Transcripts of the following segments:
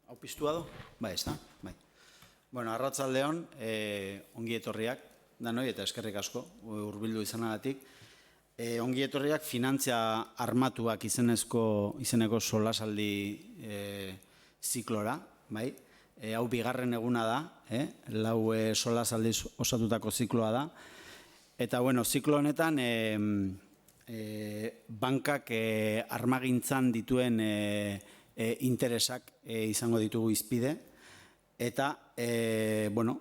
Hau piztua du? Bai, ez da? Bai. Bueno, arratsaldeon, ongi etorriak, danoi eta eskerrik asko, hurbildu izanagatik. Ongi etorriak finantzia armatuak izeneko solasaldi ziklora, bai? Hau bigarren eguna da, lau solasaldiz osatutako zikloa da. Eta, bueno, ziklo honetan, bankak armagintzan dituen interesak izango ditugu izpide, eta gu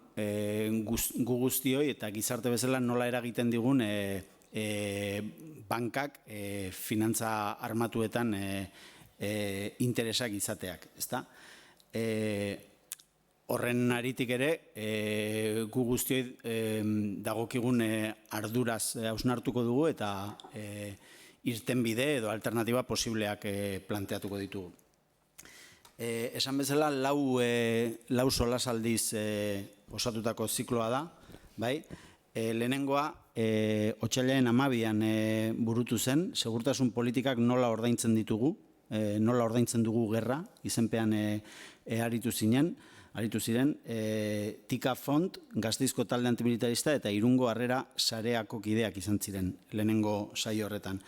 guztioi eta gizarte bezala nola eragiten digun bankak finantza armatuetan interesak izateak, ezta? Horren aritik ere, gu guztioi dagokigun arduraz hausnartuko dugu eta irtenbide edo alternatiba posibleak planteatuko ditugu. Esan bezala, lau solasaldiz osatutako zikloa da, bai? Lehenengoa, otsailaren 12an burutu zen, segurtasun politikak nola ordaintzen ditugu, nola ordaintzen dugu gerra, izenpean aritu ziren, Tika Font, Gasteizko talde antimilitarista eta Irungo Harrera sareako kideak izan ziren, lehenengo saio horretan.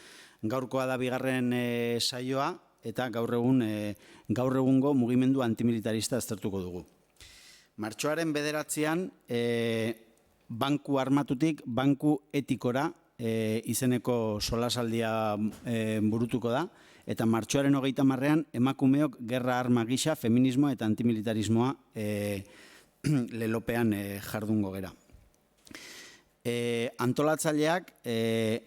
Gaurkoa da bigarren saioa, eta gaur egungo mugimendu antimilitarista aztertuko dugu. Martxoaren 9an, banku armatutik banku etikora izeneko solasaldia burutuko da, eta martxoaren 30an emakumeok gerra arma gisa, feminismoa eta antimilitarismoa lelopean jardungo gera. Antolatzaileak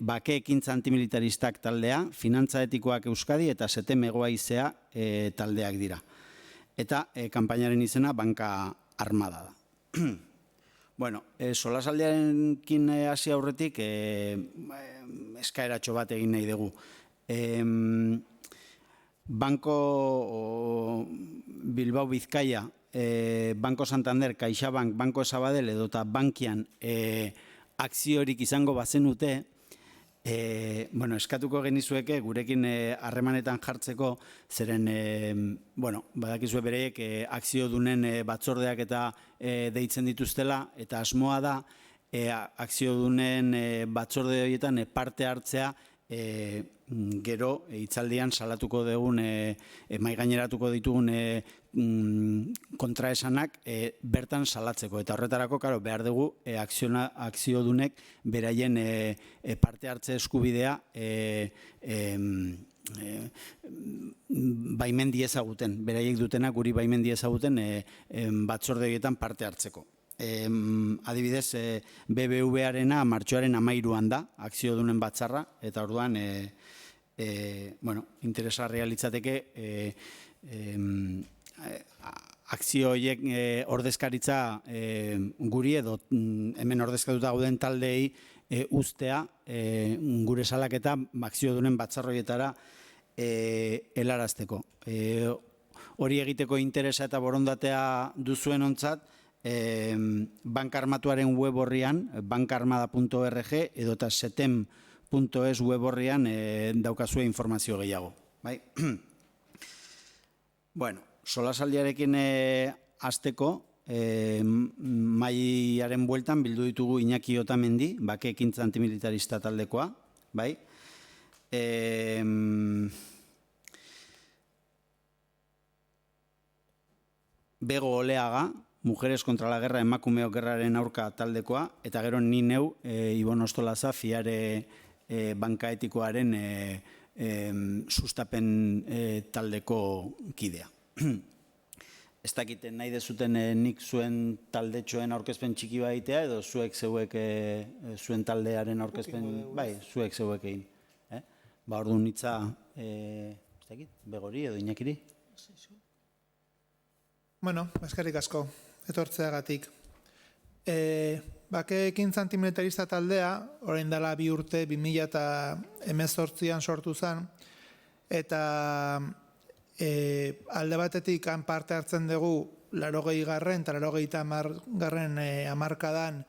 bake ekintza antimilitaristak taldea, finantza etikoak Euskadi eta setem egoaizea taldeak dira. Eta kanpainaren izena banka armada da. Bueno, solasaldiarekin hasi aurretik eskaeratxo bat egin nahi dugu. Banko Bilbao Bizkaia, Banko Santander, CaixaBank, Banko Sabadell edota Bankian akziorik izango bazenute, eskatuko genizueke gurekin harremanetan jartzeko, zeren, badakizue bereiek akziodunen batzordeak eta deitzen dituztela, eta asmoa da akziodunen batzorde horietan parte hartzea gero hitzaldian salatuko dugun, maigaineratuko ditugun kontraesanak bertan salatzeko. Eta horretarako, behar dugu akziodunek beraien parte hartze eskubidea baimen diezaguten, beraiek dutenak guri baimen diezaguten batzorde horietan parte hartzeko. Adibidez, BBVA-arena martxoaren 13an da, akziodunen batzarra, eta orduan, interesgarria litzateke akzio horiek ordezkaritza guri edo hemen ordezkatuta gauden taldeei uztea gure salaketa akziodunen batzarroietara helarazteko. Hori egiteko interesa eta borondatea duzuen ontzat, banka armatuaren web horrian, bankarmada.org edo eta setem.es web horrian daukazue informazio gehiago. Bueno, solasaldiarekin hasteko, mahaiaren bueltan bildu ditugu Iñaki Otamendi, bake ekintza antimilitarista taldekoa, bai? Bego Oleaga, Mujeres contra la Guerra, emakumeok gerraren aurka taldekoa, eta gero ni neu, Ibon Ostolaza, Fiare banka etikoaren sustapen taldeko kidea. Ez dakiten nahi dezuten nik zuen taldetxoen aurkezpen txiki baitea, edo zuek zeuek zuen taldearen aurkezpen, bai, zuek zeuek egin. Orduan hitza, ez dakit, Begori edo Iñakiri? Bueno, eskerrik asko, etortzeagatik. Bake ekintza antimilitarista taldea, orain dela 2 urte, 2018an sortu zen, eta alde batetik parte hartzen dugu 80garren eta 80garren hamarkadan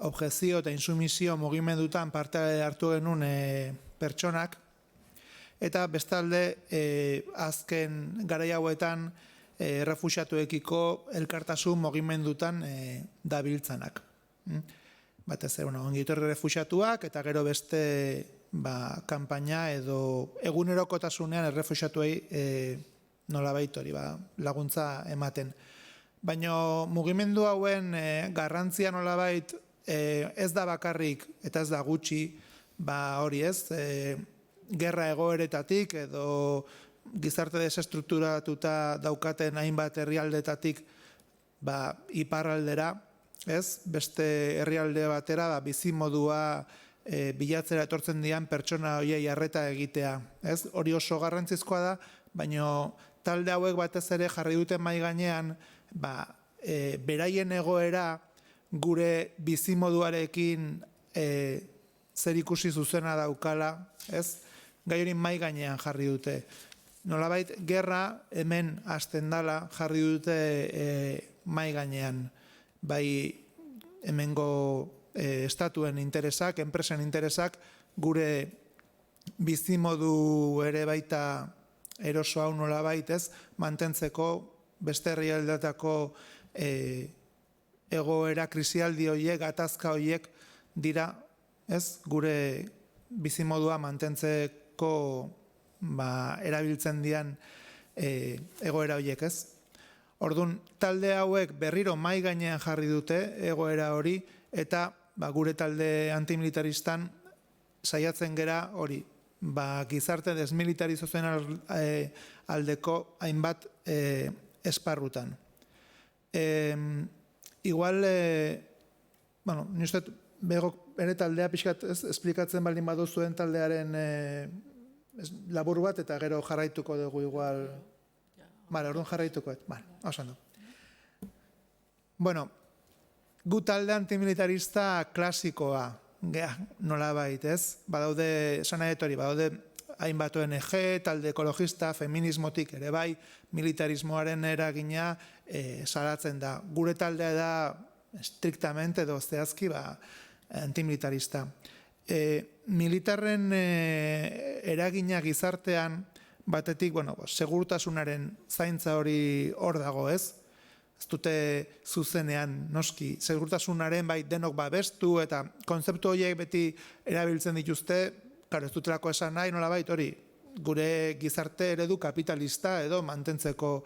objezio eta insumisio mugimendutan parte hartu genuen pertsonak, eta bestalde azken garai hauetan errefuxiatuekiko elkartasun mugimendutan dabiltzanak. Batez ere, ongi etorri errefuxiatuak eta gero beste kanpaina edo egunerokotasunean errefuxiatuei nolabait hori laguntza ematen. Baina mugimendu hauen garrantzia nolabait ez da bakarrik eta ez da gutxi, hori ez, gerra egoeretatik edo gizarte desestrukturatuta daukaten hainbat herrialdetatik iparraldera, ez, beste herrialde batera bizimodua bilatzera etortzen dian pertsona horiei arreta egitea, ez, hori oso garrantzizkoa da, baina talde hauek batez ere jarri duten mahai gainean, beraien egoera gure bizimoduarekin zer ikusi zuzena daukala, ez? Gai hori mahai gainean jarri dute. Nolabait, gerra hemen hasten dala jarri dute mahai gainean. Bai hemengo estatuen interesak, enpresen interesak, gure bizimodu ere baita eroso hau nolabait, ez? Mantentzeko beste herrialdeetako egoera krisialdi horiek, gatazka horiek dira, ez? Gure bizimodua mantentzeko erabiltzen dian egoera horiek, ez? Orduan, talde hauek berriro mahai gainean jarri dute egoera hori, eta gure talde antimilitaristan saiatzen gera hori, gizarte desmilitarizazioen aldeko hainbat esparrutan. Igual, ni uste, bere taldea pixkat esplikatzen baldin baduzuen taldearen labur bat, eta gero jarraituko dugu igual. Orduan jarraituko, hausan du. Bueno, gu talde antimilitarista klasikoa, nolabait, ez? Badaude, esan nahi hori, badaude hainbat ONG, talde ekologista, feminismotik ere bai, militarismoaren eragina salatzen da. Gure taldea da estriktamente edo zehazki antimilitarista. Militarren eragina gizartean batetik, segurtasunaren zaintza hori hor dago, ez? Ez dute zuzenean noski, segurtasunaren denok babestu eta kontzeptu horiek beti erabiltzen dituzte, ez dutelako esan nahi nolabait hori, gure gizarte eredu kapitalista edo mantentzeko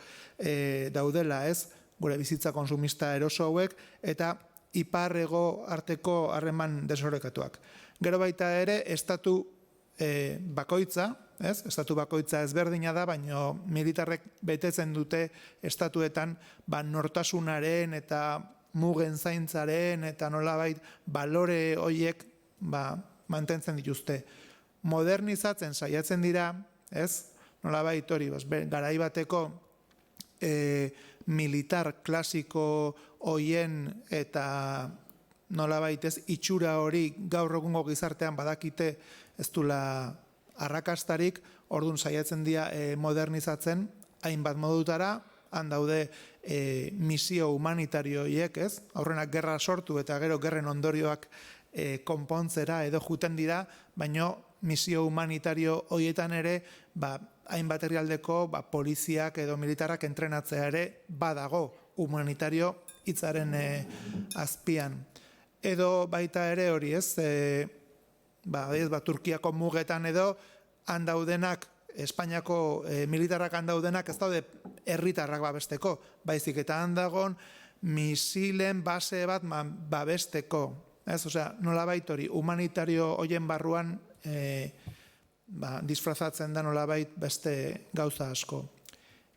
daudela, ez? Gure bizitza konsumista eroso hauek eta ipar-hego arteko harreman desorekatuak. Gero baita ere, estatu bakoitza, estatu bakoitza ezberdina da, baina militarrek betetzen dute estatuetan nortasunaren eta mugen zaintzaren eta nolabait balore horiek mantentzen dituzte. Modernizatzen saiatzen dira, nolabait hori, garai bateko militar klasiko horien eta nolabait itxura hori gaur egungo gizartean badakite ez dula arrakastarik, orduan saiatzen dira modernizatzen, hainbat modutara, han daude misio humanitario horiek, aurrenak gerra sortu eta gero gerren ondorioak konpontzera edo juten dira, baina misio humanitario horietan ere, hainbat herrialdeko poliziak edo militarrak entrenatzea ere badago humanitario hitzaren azpian. Edo baita ere hori Turkiako mugetan edo handaudenak, Espainiako militarrak handaudenak ez daude herritarrak babesteko, baizik eta handagon misilen base bat babesteko. Nolabait hori, humanitario horien barruan disfrazatzen da nolabait beste gauza asko.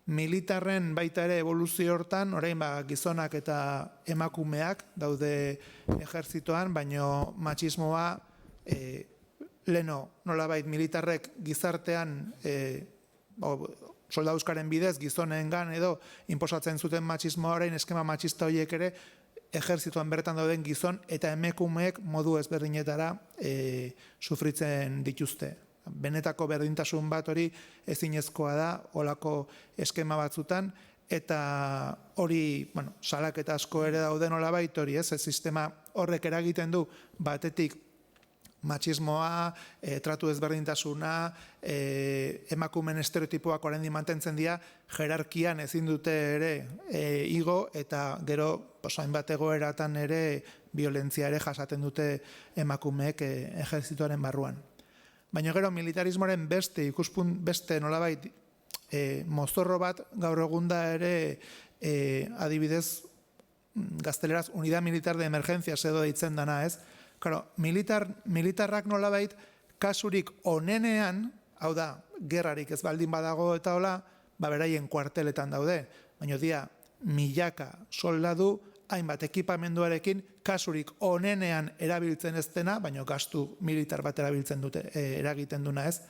Militarren baita ere evoluzio hortan, orain gizonak eta emakumeak daude ejertzitoan, baino matxismoa leno nolabait militarrek gizartean soldaduskaren bidez gizonengan edo inposatzen zuten matxismoa, orain eskema matxista horiek ere ejertzitoan bertan dauden gizon eta emakumeek modu ezberdinetara sufritzen dituzte. Benetako berdintasun bat hori ezinezkoa da olako eskema batzutan eta hori, salaketa asko ere daude nolabait hori, sistema horrek eragiten du batetik matxismoa, tratu ezberdintasuna, emakumen estereotipoak oraindik mantentzen dira, jerarkian ezin dute ere igo, eta gero hainbat egoeratan ere violentzia ere jasaten dute emakumeek ejerzituaren barruan. Baina gero militarismoaren beste nolabait mozorro bat gaur egun da ere adibidez gazteleraz unidad militar de emergencias edo deitzen dana, ez? Claro, militarrak nolabait kasurik onenean, hau da, gerrarik ez baldin badago eta hola, beraien kuarteletan daude, baina dia milaka soldadu hainbat ekipamenduarekin kasurik onenean erabiltzen ez dena, baina gastu militar bat erabiltzen dute, eragiten duna, ez?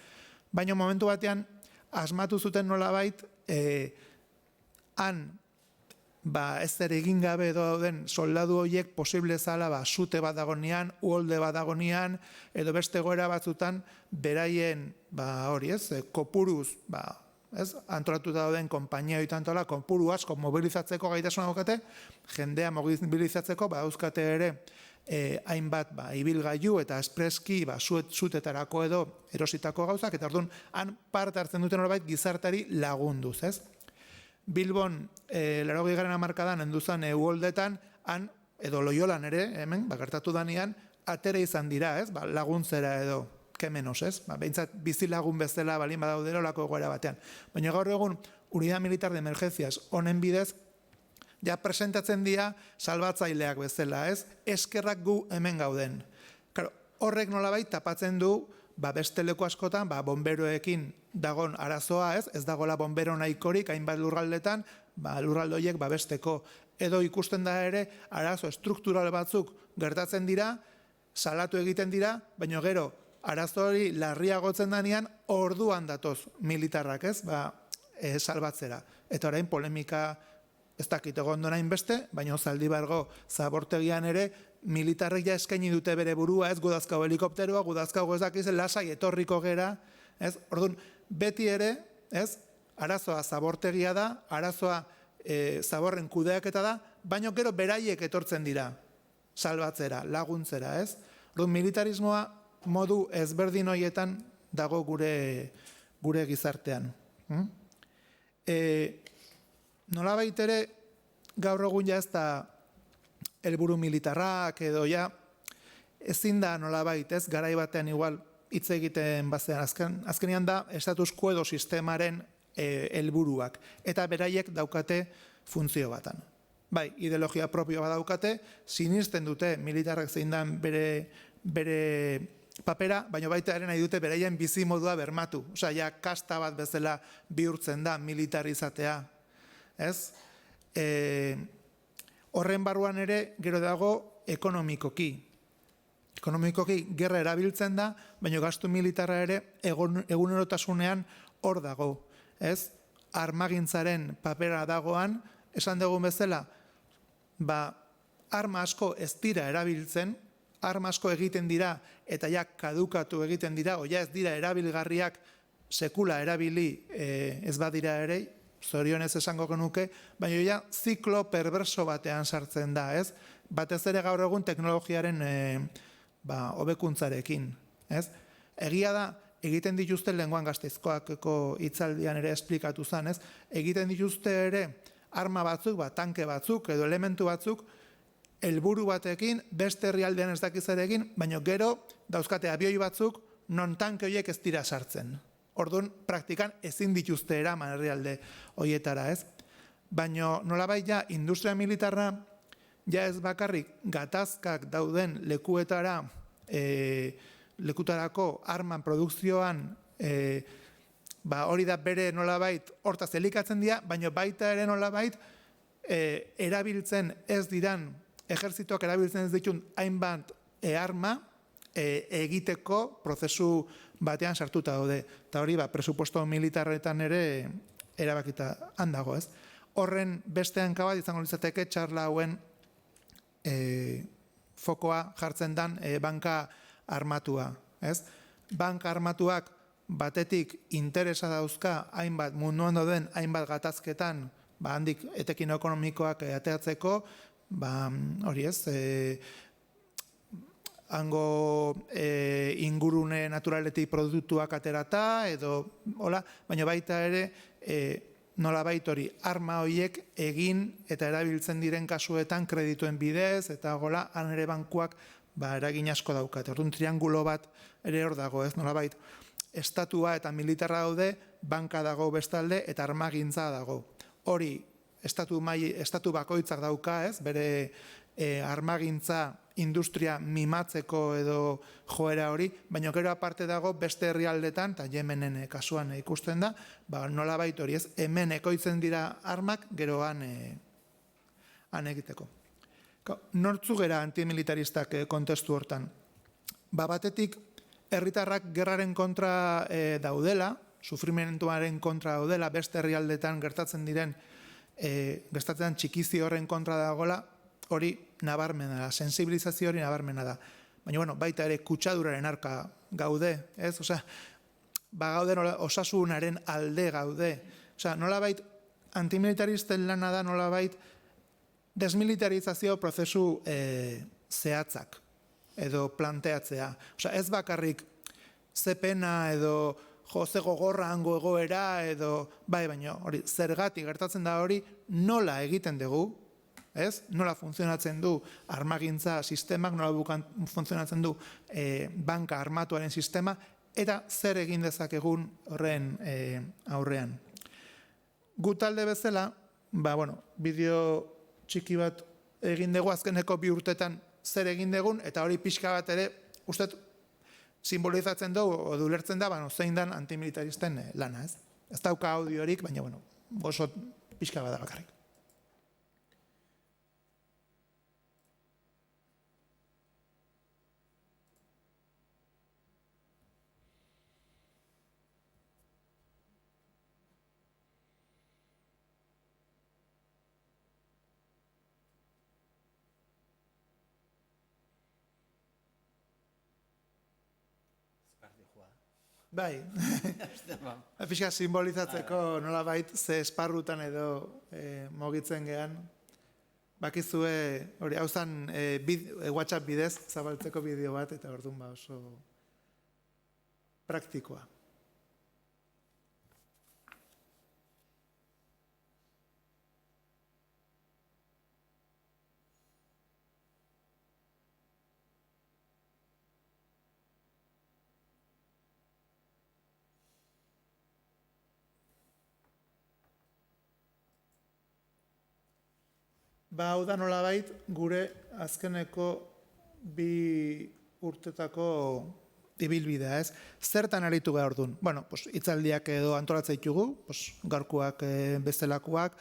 Baina momentu batean asmatu zuten nolabait han ez ere egin gabe dauden soldadu horiek posible zala sute bat dagonean, uholde bat dagonean, edo beste egoera batzutan beraien hori ez, kopuruz antolatuta dauden konpainia hoitantola, kopuru asko mobilizatzeko gaitasuna daukate, jendea mobilizatzeko dauzkate ere hainbat ibilgailu eta espreski zutetarako edo erositako gauzak, eta orduan han parte hartzen duten norbait gizartari lagunduz, ez? Bilbon, 80. hamarkadan enduzan uholdetan, han, edo Loiolan ere, hemen, gertatu danean, atera izan dira, ez? Laguntzera edo, kemenos, ez? Behintzat bizi lagun bezala balin badaudero lako egoera batean. Baina gaur egun, unidad militar de emergencias honen bidez, ja presentatzen dira salbatzaileak bezala, ez? Eskerrak gu hemen gauden. Horrek nolabait tapatzen du, beste leku askotan, bonberoekin dagon arazoa, ez dagoela bonbero nahikorik, hainbat lurraldetan, lurralde horiek babesteko. Edo ikusten da ere, arazo estruktural batzuk gertatzen dira, salatu egiten dira, baina gero, arazo hori larriagotzen danean, orduan datoz militarrak, ez, salbatzera. Eta orain polemika ez dakit egon nahin beste, baina Zaldibargo zabortegian ere, militarrek ja eskaini dute bere burua, ez gudazkau helikopteroa, gudazkau ez dakiz, lasai etorriko gera, ez? Orduan, beti ere, ez? Arazoa zabortegia da, arazoa zaborren kudeaketa da, baina gero beraiek etortzen dira, salbatzera, laguntzera, ez? Orduan, militarismoa modu ezberdin horietan dago gure gizartean. Nolabait ere, gaur egun ja ez da helburu militarrak edo ja ezin da nolabait, ez, garai batean igual hitz egiten bazean, azkenean da status quo edo sistemaren helburuak eta beraiek daukate funtzio batan. Bai, ideologia propio bat daukate, sinisten dute militarrak zein dan bere papera, baina baita ere nahi dute beraien bizi modua bermatu. Osea, ja kasta bat bezala bihurtzen da militarizatea, ez? Horren barruan ere, gero dago ekonomikoki. Ekonomikoki gerra erabiltzen da, baina gastu militarra ere egunerotasunean hor dago. Ez? Armagintzaren papera dagoan, esan dugun bezala, arma asko ez dira erabiltzen, arma asko egiten dira eta ja kadukatu egiten dira, o ja ez dira erabilgarriak sekula erabili ez badira ere, zorionez esango genuke, baina ja ziklo perverso batean sartzen da, ez? Batez ere gaur egun teknologiaren hobekuntzarekin, ez? Egia da, egiten dituzte lenguan Gasteizkoako hitzaldian ere esplikatu zen, ez? Egiten dituzte ere arma batzuk, tanke batzuk edo elementu batzuk, helburu batekin, beste herrialdean ez dakizarekin, baina gero dauzkate abioi batzuk non tanke horiek ez dira sartzen. Orduan, praktikan ezin dituzte eraman herrialde horietara, ez? Baina nolabait ja, industria militarra ja ez bakarrik gatazkak dauden lekutarako arman produkzioan hori da bere nolabait hortaz elikatzen dira, baina baita ere nolabait erabiltzen ez diran, ejerzitoak erabiltzen ez ditun hainbat arma egiteko prozesu batean sartuta daude. Eta hori, presupuesto militarretan ere erabakita handago, ez? Horren beste hanka bat izango litzateke txarla hauen fokoa jartzen dan banka armatua, ez? Banka armatuak batetik interesa dauzka hainbat munduan dauden hainbat gatazketan, handik etekin ekonomikoak ateatzeko, hori ez, hango ingurune naturaletik produktuak aterata, edo, hola, baina baita ere, nolabait hori, arma horiek egin eta erabiltzen diren kasuetan kredituen bidez, eta gola, han ere bankuak eragin asko daukat. Orduan triangulo bat ere hor dago, ez nolabait, estatua eta militarra daude, banka dago bestalde, eta armagintza dago. Hori, estatu bakoitzak dauka, ez, bere armagintza industria mimatzeko edo joera hori, baina gero aparte dago beste herrialdetan, eta Yemenen kasuan ikusten da, nolabait hori ez, hemen ekoitzen dira armak, gero han egiteko. Nortzu gera antimilitaristak kontestu hortan? Batetik, herritarrak gerraren kontra daudela, sufrimentuaren kontra daudela, beste herrialdetan gertatzen diren, gertatzen txikizi horren kontra dagoela, hori nabarmena da, sensibilizazio hori nabarmena da. Baina, baita ere kutsaduraren arka gaude, ez? Osea, gaude osasunaren alde gaude. Osea, nolabait, antimilitaristen lana da nolabait desmilitarizazio prozesu zehatzak edo planteatzea. Osea, ez bakarrik ze pena edo ze gogorra hango egoera edo, baina hori, zergatik gertatzen da hori, nola egiten dugu, ez? Nola funtzionatzen du armagintza sistemak, nola funtzionatzen du banka armatuaren sistema, eta zer egin dezakegun horren aurrean. Gu talde bezala, bideo txiki bat egin dugu azkeneko 2 urtetan zer egin dugun, eta hori pixka bat ere, uste simbolizatzen dugu, edo ulertzen da, zein dan antimilitaristen lana, ez? Ez dauka audiorik, baina, oso pixka bat da bakarrik. Bai, pixka simbolizatzeko nolabait ze esparrutan edo mugitzen gehan. Bakizue, hori hau zen WhatsApp bidez zabaltzeko bideo bat, eta orduan oso praktikoa. Hau da nolabait gure azkeneko 2 urtetako ibilbidea, ez? Zertan aritu behar orduan? Hitzaldiak edo antolatzea ditugu, gaurkoak bestelakoak,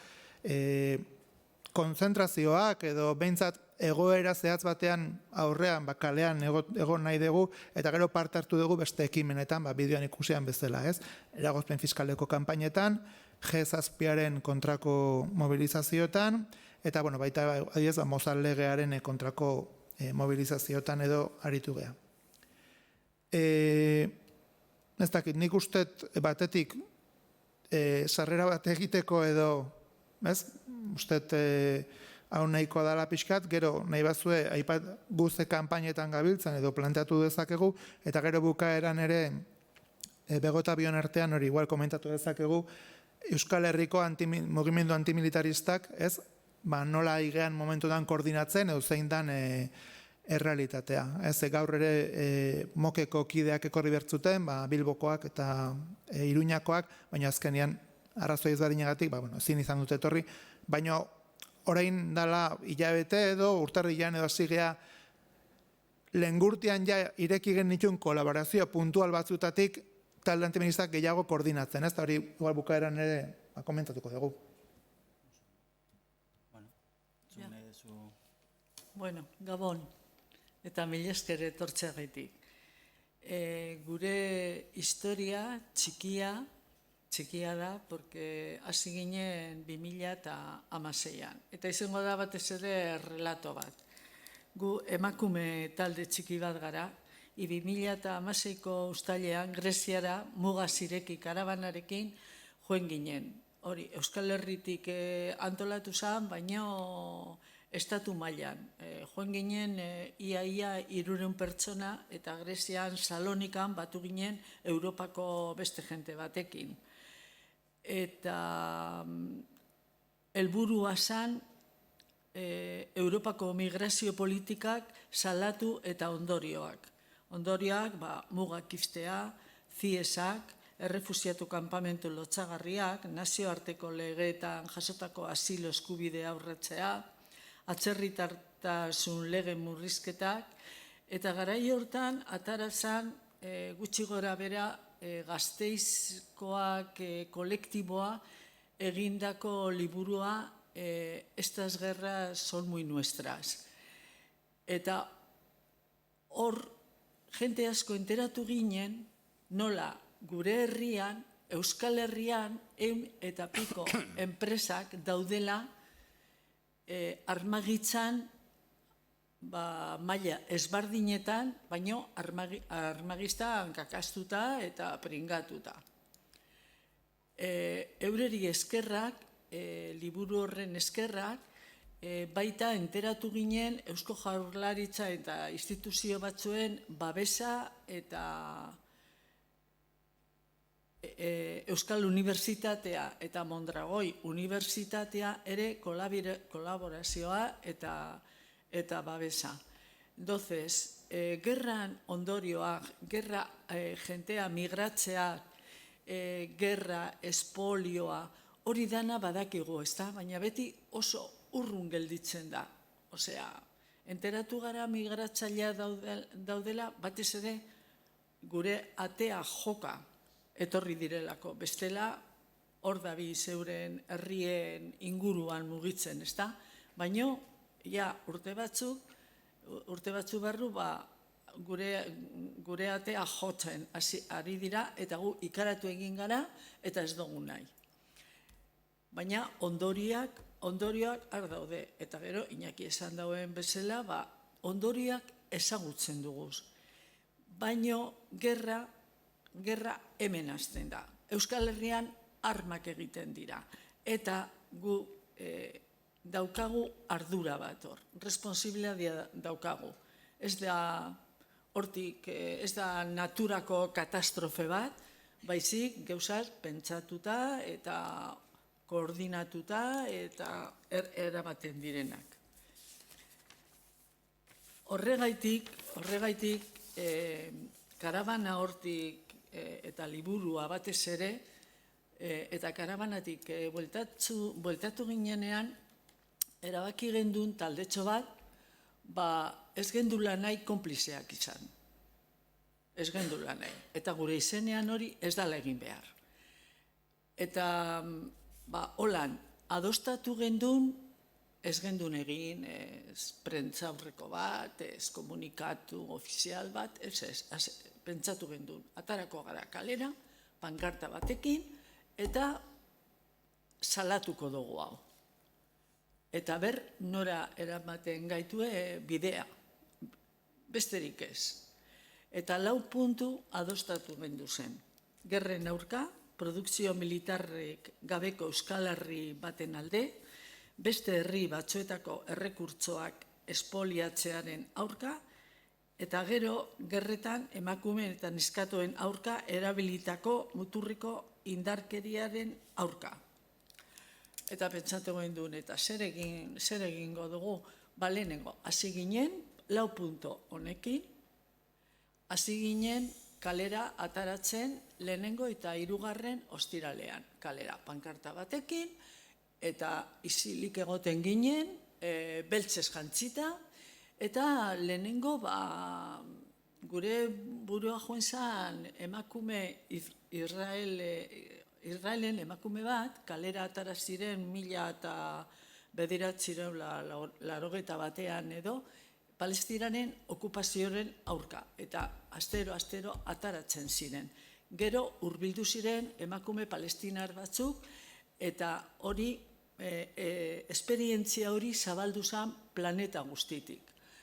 konzentrazioak edo behintzat egoera zehatz batean aurrean, kalean egon nahi dugu, eta gero parte hartu dugu beste ekimenetan, bideoan ikusian bezala, ez? Eragozpen fiskaleko kanpainetan, G7-aren kontrako mobilizazioetan, eta baita adibidez Mozal legearen kontrako mobilizazioetan edo aritu geha. Ez dakit, nik ustet batetik sarrera bat egiteko edo, ez? Ustet hau nahikoa dala pixkat, gero nahi bazue guze kanpainetan gabiltzen edo planteatu dezakegu, eta gero bukaeran ere begota bion artean hori igual komentatu dezakegu Euskal Herriko mugimendu antimilitaristak, ez? Nola igean momentudan koordinatzen, edo zein dan errealitatea. Gaur ere mokeko kideak ekorri bertzuten, Bilbokoak eta Iruñakoak, baina azkenean arrazoi ezberdinagatik, ezin izan dute etorri, baina orain dala hilabete edo urtarrilean edo zigea lehengurtian ja ireki genituen kolaborazio puntual batzutatik talde antiministak gehiago koordinatzen, ez? Hori igual bukaeran ere komentatuko dugu. Bueno, Gabon, eta mila esker etortzeagatik. Gure historia txikia da, porque hasi ginen 2016an. Eta izango da batez ere relato bat. Gu emakume talde txiki bat gara, 2016ko ustailean Greziara muga zireki karabanarekin joen ginen. Hori, Euskal Herritik antolatu zen, baina estatu mailan. Joan ginen ia 300 pertsona eta Grezian Salonikan batu ginen Europako beste jente batekin. Eta helburua zen Europako migrazio politikak salatu eta ondorioak. Ondorioak, mugak ixtea, ziesak, errefusiatu kanpamentu lotsagarriak, nazioarteko legeetan jasotako asilo eskubidea aurretzea, atzerritartasun lege murrizketak, eta garai hortan atarazan gutxi gora bera Gasteizkoak kolektiboa egindako liburua Estas guerras son muy nuestras. Eta hor, jente asko enteratu ginen, nola gure herrian, Euskal Herrian, 100 enpresak daudela armagitzan maila ezbardinetan, baino armagista hankakastuta eta pringatuta. Eureri eskerrak, liburu horren eskerrak, baita enteratu ginen Eusko Jaurlaritza eta instituzio batzuen babesa eta Euskal Unibertsitatea eta Mondragoi Unibertsitatea ere kolaborazioa eta babesa. Entonces, gerran ondorioak, gerra jentea migratzeak, gerra, espolioa, hori dana badakigu, ezta? Baina beti oso urrun gelditzen da. Osea, enteratu gara migratzailea daudela, batez ere gure atea joka etorri direlako. Bestela, hor dabi zeuren herrien inguruan mugitzen, ezta? Baina, urte batzu barru, gure atea jotzen ari dira, eta gu ikaratu egin gara, eta ez dugu nahi. Baina ondorioak har daude, eta gero, Iñaki esan dauen bezala, ondorioak ezagutzen duguz. Baina gerra hemen hasten da. Euskal Herrian armak egiten dira, eta gu daukagu ardura bat hor, responsabilitatea daukagu. Ez da hortik, ez da naturako katastrofe bat, baizik gauzak pentsatuta eta koordinatuta eta eramaten direnak. Horregaitik, karabana hortik eta liburua batez ere, eta karabanatik bueltatu ginenean, erabaki gendun taldetxo bat, ez gendula nahi konplizeak izan. Ez gendula nahi. Eta gure izenean hori ez dala egin behar. Eta holan, adostatu gendun, ez gendun egin, ez prentzaurreko bat, ez komunikatu ofizial bat, ez, pentsatu gendun. Atarako gara kalera, pankarta batekin, eta salatuko dugu hau. Eta nora eramaten gaitue bidea, besterik ez. Eta 4 puntu adostatu gendu zen. Gerren aurka, produkzio militarrik gabeko Euskal Herri baten alde, beste herri batzuetako errekurtzoak espoliatzearen aurka, eta gero gerretan emakumeen eta neskatoen aurka erabilitako muturriko indarkeriaren aurka. Eta pentsatu gendun, eta zer egingo dugu, lehenengo, hasi ginen, 4 punto honekin, hasi ginen kalera ataratzen lehenengo eta 3. ostiralean. Kalera pankarta batekin, eta isilik egoten ginen, beltzez jantzita, eta lehenengo gure burua joan zen emakume Israelen emakume bat, kalera atara ziren 1981 edo, Palestinaren okupazioaren aurka, eta astero ataratzen ziren. Gero hurbildu ziren emakume palestinar batzuk, eta hori, esperientzia hori zabaldu zen planeta guztitik.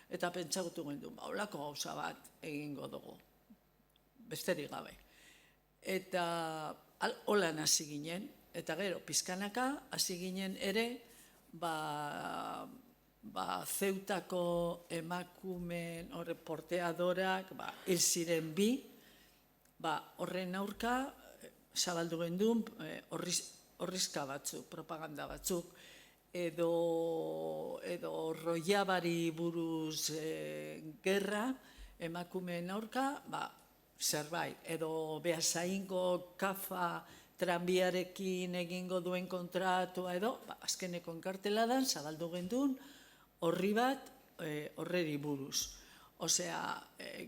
Eta pentsatu gendu, holako gauza bat egingo dugu, besterik gabe. Eta holan hasi ginen, eta gero pizkanaka hasi ginen ere, Zeutako emakumeen porteadorak hil ziren bi, horren aurka zabaldu gendun horrizka batzuk, propaganda batzuk, edo roiabari buruz gerra emakumeen aurka, zerbait, edo Beasaingo kafa tranbiarekin egingo duen kontratua edo, azkeneko enkarteladan zabaldu gendun horri bat horreri buruz. Osea,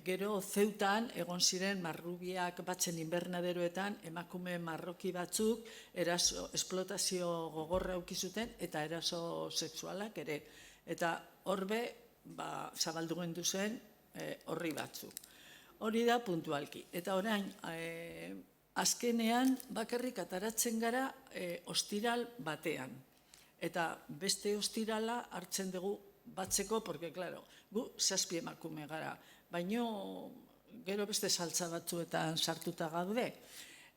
gero Zeutan egon ziren marrubiak batzen inbernaderoetan emakume marroki batzuk esplotazio gogorra eukizuten eta eraso sexualak ere. Eta horbe zabaldu gendu zen horri batzuk. Hori da puntualki. Eta orain, azkenean bakarrik ataratzen gara ostiral batean. Eta beste ostirala hartzen dugu batzeko, porque, claro, gu 7 emakume gara, baino gero beste saltza batzuetan sartuta gaude.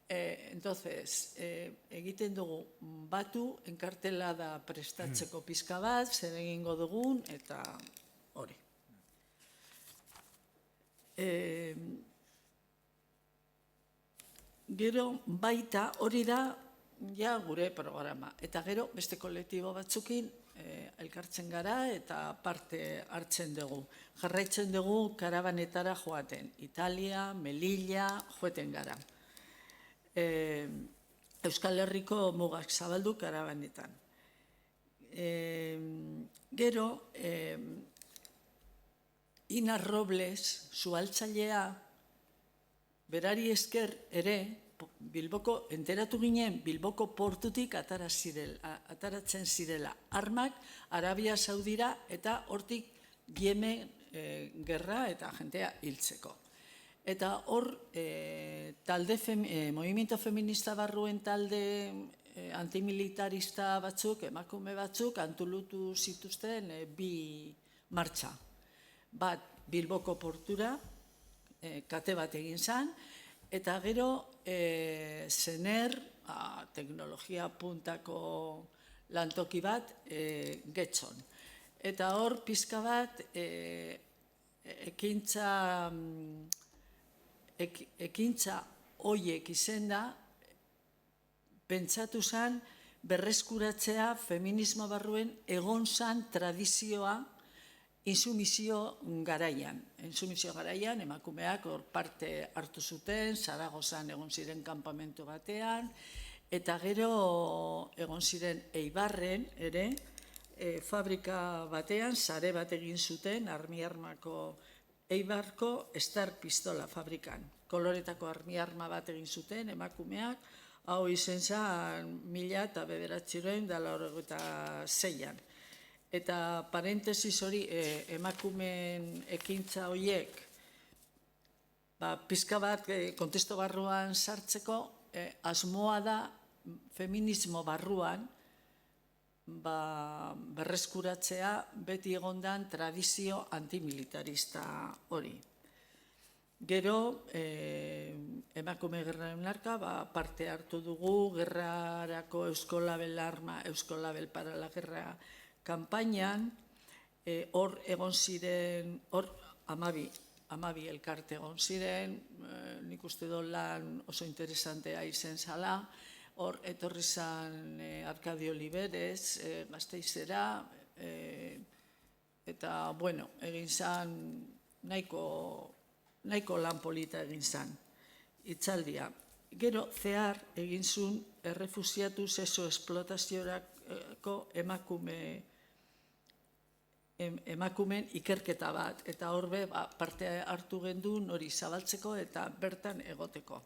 Entonces, egiten dugu batu, enkartelada prestatzeko pizka bat, zer egingo dugun, eta hori. Gero baita hori da ja gure programa. Eta gero beste kolektibo batzukin elkartzen gara eta parte hartzen dugu. Jarraitzen dugu karabanetara joaten. Italia, Melilla, joaten gara. Euskal Herriko mugak zabaldu karabanetan. Gero, Ina Robles, zuhaltzailea, berari esker ere, Bilboko, enteratu ginen, Bilboko portutik ataratzen zirela armak Arabia Saudira eta hortik Yemen gerra eta jentea hiltzeko. Eta hor, movimiento feminista barruen talde antimilitarista batzuk, emakume batzuk, antulutu zituzten 2 martxa. Bat, Bilboko portura, kate bat egin zen, eta gero Zener, teknologia puntako lantoki bat, Getxon. Eta hor pizka bat ekintza hoiek izen da, pentsatu zen berreskuratzea feminismo barruen egon zan tradizioa insumisio garaian. Insumisio garaian emakumeak hor parte hartu zuten, Zaragozan egon ziren kanpamentu batean, eta gero egon ziren Eibarren ere, fabrika batean, sare bat egin zuten, armi-armako Eibarko Star Pistola fabrikan. Koloretako armi-arma bat egin zuten emakumeak, hau izen zen 1996an. Eta parentesis hori emakumeen ekintza horiek pizka bat kontesto barruan sartzeko asmoa da feminismo barruan berreskuratzea beti egondan tradizio antimilitarista hori. Gero, emakume gerraren arka parte hartu dugu gerrarako Eusko Label Arma, Eusko Label para la Guerra kanpainan, hor egon ziren, hor 12 elkarte egon ziren, nik uste dut lan oso interesantea izen zala, hor etorri zan Arkadio Liberez, Gasteizera, eta, bueno, egin zan nahiko lan polita egin zan, hitzaldia. Gero, zehar egin zuen errefusiatu zeso esplotaziorako emakumeen ikerketa bat, eta horbe parte hartu gendun hori zabaltzeko eta bertan egoteko.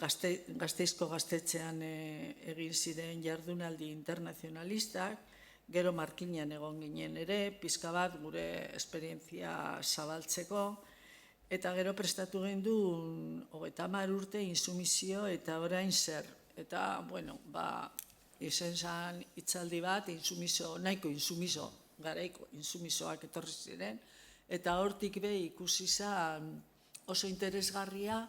Gasteizko gaztetxean egin ziren jardunaldi internazionalistak, gero Markinan egon ginen ere, pizka bat gure esperientzia zabaltzeko, eta gero prestatu gendun 30 urte insumizio eta orain zer. Eta, bueno, izen zan hitzaldi bat, nahiko insumiso, garaiko insumisoak etorri ziren, eta hortik ikusi zan oso interesgarria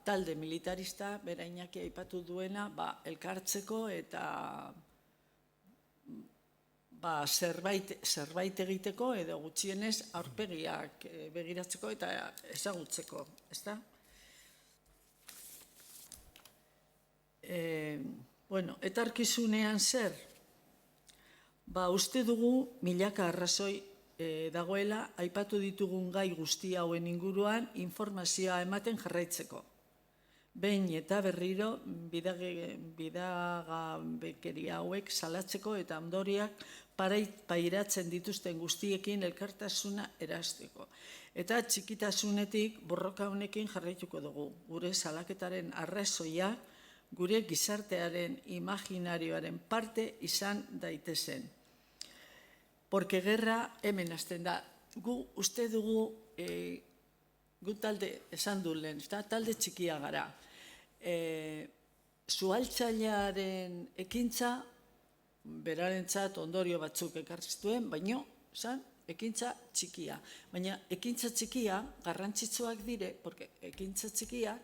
talde militarista, bera Iñaki aipatu duena, elkartzeko eta zerbait egiteko edo gutxienez aurpegiak begiratzeko eta ezagutzeko, ezta? Etorkizunean zer? Uste dugu milaka arrazoi dagoela aipatu ditugun gai guzti hauen inguruan informazioa ematen jarraitzeko. Behin eta berriro bidagabekeria hauek salatzeko eta ondoriak pairatzen dituzten guztiekin elkartasuna erazteko. Eta txikitasunetik borroka honekin jarraituko dugu. Gure salaketaren arrazoia gure gizartearen imaginarioaren parte izan daitezen. Porque gerra hemen hasten da. Gu uste dugu, gu talde, esan du lehen, talde txikia gara. Zuhaitzailearen ekintza, berarentzat ondorio batzuk ekartzituen, baino, ekintza txikia. Baina ekintza txikia garrantzitsuak dire, porque ekintza txikia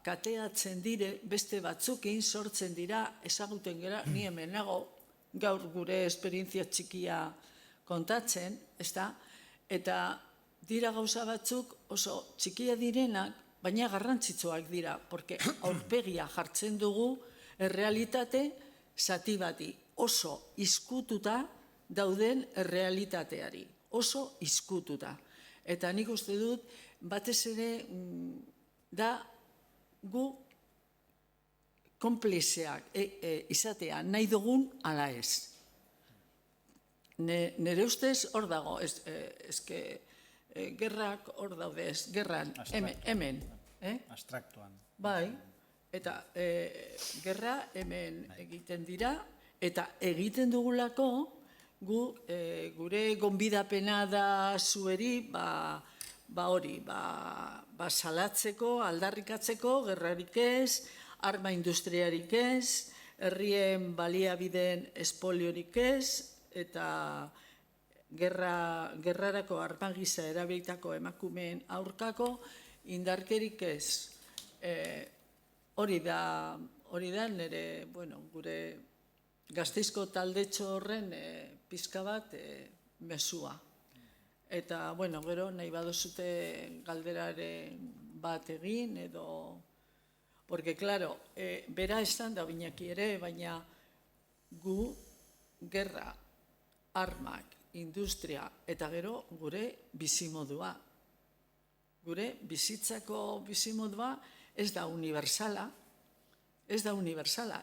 kateatzen dire, beste batzukin sortzen dira, ezaguten gara, ni hemen nago, gaur gure esperientzia txikia kontatzen, eta dira gauza batzuk oso txikia direnak, baina garrantzitsuak dira, porque aurpegia jartzen dugu errealitate zati bati, oso izkututa dauden errealitateari, oso izkututa. Eta nik uste dut, batez ere da gu konplizeak izatea nahi dugun ala ez. Nire ustez hor dago, gerrak hor daude ez, gerran, hemen. Abstraktuan. Bai, eta gerra hemen egiten dira, eta egiten dugulako gure gonbidapena da zueri, salatzeko, aldarrikatzeko, gerrarik ez, arma industriarik ez, herrien baliabideen espoliorik ez, eta gerrarako armagisa erabilitako emakumeen aurkako indarkerik ez. Hori da nire, gure Gasteizko taldetxo horren pizka bat mezua. Eta, gero nahi badozute galderaren bat egin edo... Porque, claro, bera esan da binaki ere, baina gu gerra, armak, industria eta gero gure bizimodua. Gure bizitzako bizimodua ez da universala,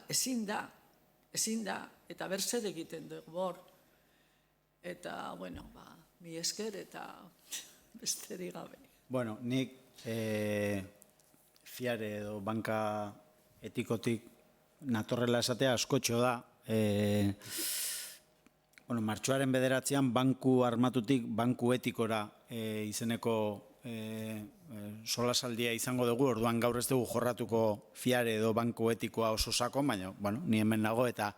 ezin da, eta berzer egiten dugu bor. Eta, mi esker eta besterik gabe. Nik fiare edo banka etikotik natorrela esatea askotxo da. Martxoaren 9 banku armatutik banku etikora izeneko solasaldia izango dugu, orduan gaur ez dugu jorratuko fiare edo banku etikoa oso sakon, baina ni hemen nago eta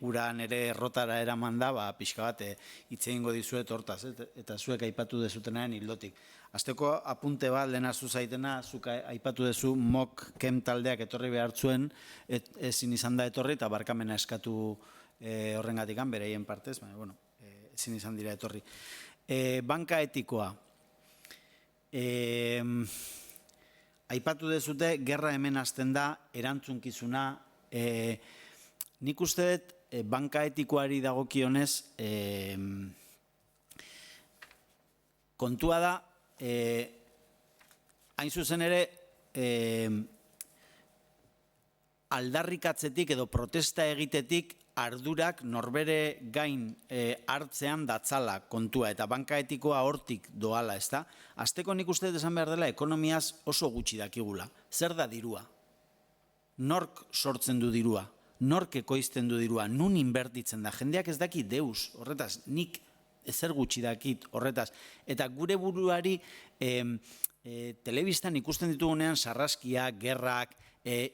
ura nere errotara eraman da, pixka bat hitz egingo dizuet hortaz, eta zuek aipatu dezutenaren hildotik. Azteko apunte bat lehenazu zaitena, zuk aipatu dezu MOK KEM taldeak etorri behar zuen, ezin izan da etorri eta barkamena eskatu horrengatikan, bereien partez, baina, ezin izan dira etorri. Banka etikoa. Aipatu dezute, gerra hemen hasten da, erantzunkizuna. Nik uste dut, banka etikoari dagokionez, kontua da, hain zuzen ere, aldarrikatzetik edo protesta egitetik ardurak norbere gain hartzean datzala kontua, eta banka etikoa hortik doala, ezta? Azteko nik uste esan behar dela ekonomiaz oso gutxi dakigula. Zer da dirua? Nork sortzen du dirua? Nork ekoizten du dirua? Nun inbertitzen da? Jendeak ez daki deus, horretaz, nik ezer gutxi dakit horretaz. Eta gure buruari telebistan ikusten ditugunean sarraskiak, gerrak,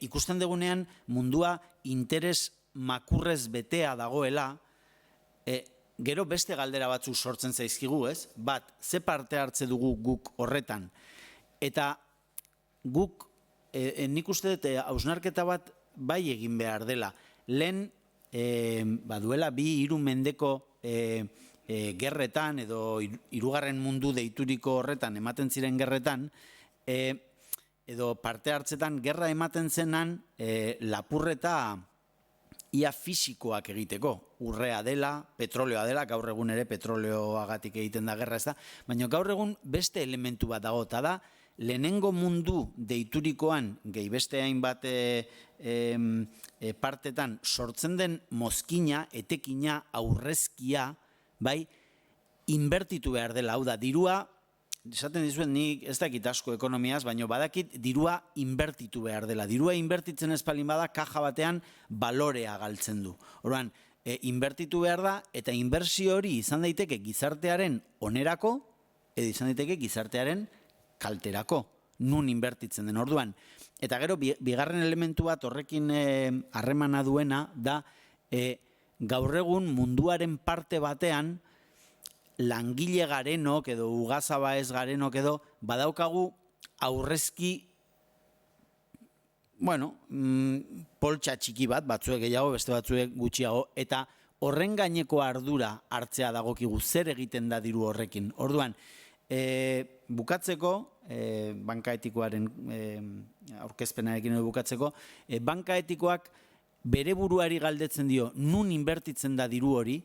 ikusten dugunean mundua interes makurrez betea dagoela, gero beste galdera batzuk sortzen zaizkigu, ez? Bat, ze parte hartze dugu guk horretan? Eta guk, nik uste dut, hausnarketa bat bai egin behar dela. Lehen duela 2-3 mendeko gerretan edo hirugarren mundu deituriko horretan ematen ziren gerretan, edo parte hartzetan gerra ematen zenan lapurreta ia fisikoak egiteko. Urrea dela, petroleoa dela, gaur egun ere petroleoagatik egiten da gerra, ez da? Baina gaur egun beste elementu bat dago, eta da, lehenengo mundu deiturikoan, gehi beste hainbat partetan, sortzen den mozkina, etekina, aurrezkia, bai, inbertitu behar dela, hau da, dirua, esaten dizuet nik ez dakit asko ekonomiaz, baina badakit dirua inbertitu behar dela. Dirua inbertitzen ez palin bada, kaja batean balorea galtzen du. Orduan, inbertitu behar da, eta inbertsio hori izan daiteke gizartearen onerako, edo izan daiteke gizartearen kalterako, nun inbertitzen den. Orduan, eta gero, bigarren elementu bat horrekin harremana duena, da gaur egun munduaren parte batean, langile garenok edo ugazaba ez garenok edo badaukagu aurrezki, poltsa txiki bat, batzuek gehiago, beste batzuek gutxiago, eta horren gaineko ardura hartzea dagokigu, zer egiten da diru horrekin. Orduan, bukatzeko, banka etikoaren aurkezpenarekin edo bukatzeko, banka etikoak bere buruari galdetzen dio, nun inbertitzen da diru hori,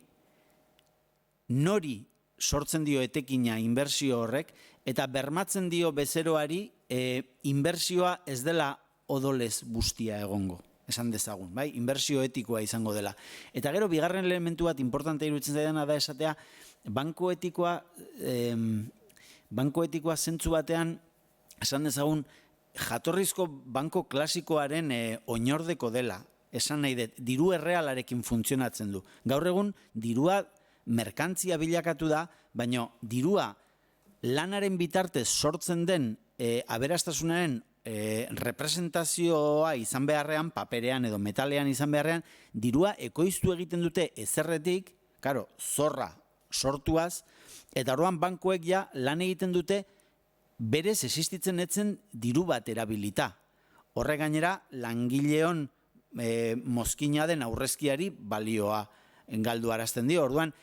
nori sortzen dio etekina inbertsio horrek, eta bermatzen dio bezeroari inbertsioa ez dela odolez bustia egongo, esan dezagun, bai? Inbertsio etikoa izango dela. Eta gero, bigarren elementu bat importante iruditzen zaidana da esatea, banko etikoa zentzu batean, esan dezagun, jatorrizko banko klasikoaren oinordeko dela, esan nahi dut, diru errealarekin funtzionatzen du. Gaur egun, dirua merkantzia bilakatu da, baina dirua lanaren bitartez sortzen den aberastasunaren representazioa izan beharrean, paperean edo metalean izan beharrean, dirua ekoiztu egiten dute ezerretik, karo, zorra sortuaz, eta orduan bankuek ja lan egiten dute berez existitzen etzen diru bat erabilita. Horre gainera, langileon mozkina den aurrezkiari balioa galdu arazten dio. Orduan,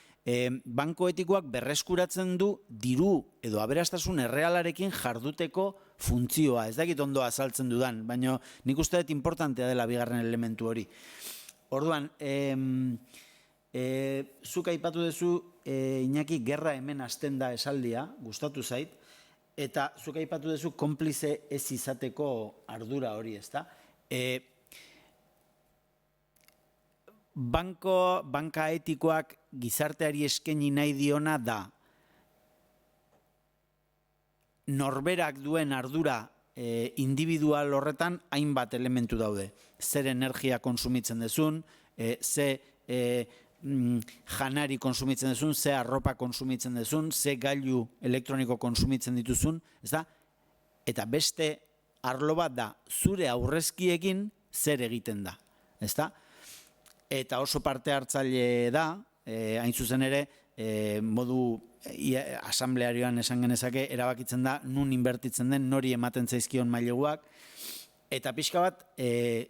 banko etikoak berreskuratzen du diru edo aberastasun errealarekin jarduteko funtzioa. Ez dakit ondo azaltzen dudan, baina nik uste dut importantea dela bigarren elementu hori. Orduan, zuk aipatu duzu, Iñaki, gerra hemen hasten da esaldia, gustatu zait, eta zuk aipatu duzu konplize ez izateko ardura hori, ezta? Banka etikoak gizarteari eskaini nahi diona da norberak duen ardura individual horretan hainbat elementu daude. Zer energia konsumitzen dezun, ze janari konsumitzen dezun, ze arropa konsumitzen dezun, ze gailu elektroniko konsumitzen dituzun, ezta? Eta beste arlo bat da, zure aurrezkiekin zer egiten da, ezta? Eta oso parte hartzaile da, hain zuzen ere, modu asamblearioan esan genezake, erabakitzen da, nun inbertitzen den, nori ematen zaizkion maileguak, eta pixka bat,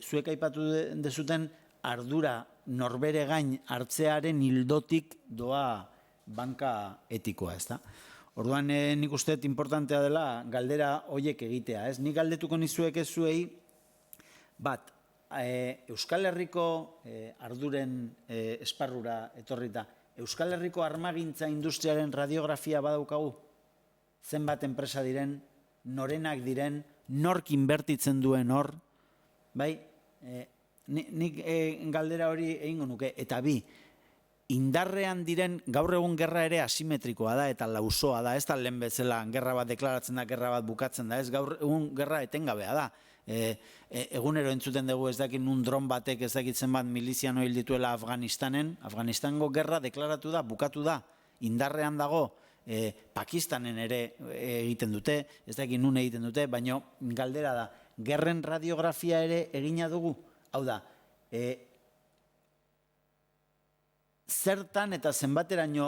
zuek aipatu dezuten ardura norbere gain hartzearen ildotik doa banka etikoa, ezta? Orduan nik uste dut importantea dela galdera hoiek egitea, ez? Nik galdetuko nizuek ez zuei, bat, Euskal Herriko arduren esparrura etorrita, Euskal Herriko armagintza industriaren radiografia badaukagu? Zenbat enpresa diren, norenak diren, nork inbertitzen duen hor, bai? Nik galdera hori egingo nuke, eta bi, indarrean diren, gaur egun gerra ere asimetrikoa da eta lausoa da, ez da lehen bezala gerra bat deklaratzen da, gerra bat bukatzen da, ez gaur egun gerra etengabea da. Egunero entzuten dugu ez dakit nun dron batek ez dakit zenbat miliziano hil dituela Afganistanen, Afganistango gerra deklaratu da, bukatu da, indarrean dago, Pakistanen ere egiten dute, ez dakit nun egiten dute, baina galdera da, gerren radiografia ere egina dugu, hau da, zertan eta zenbateraino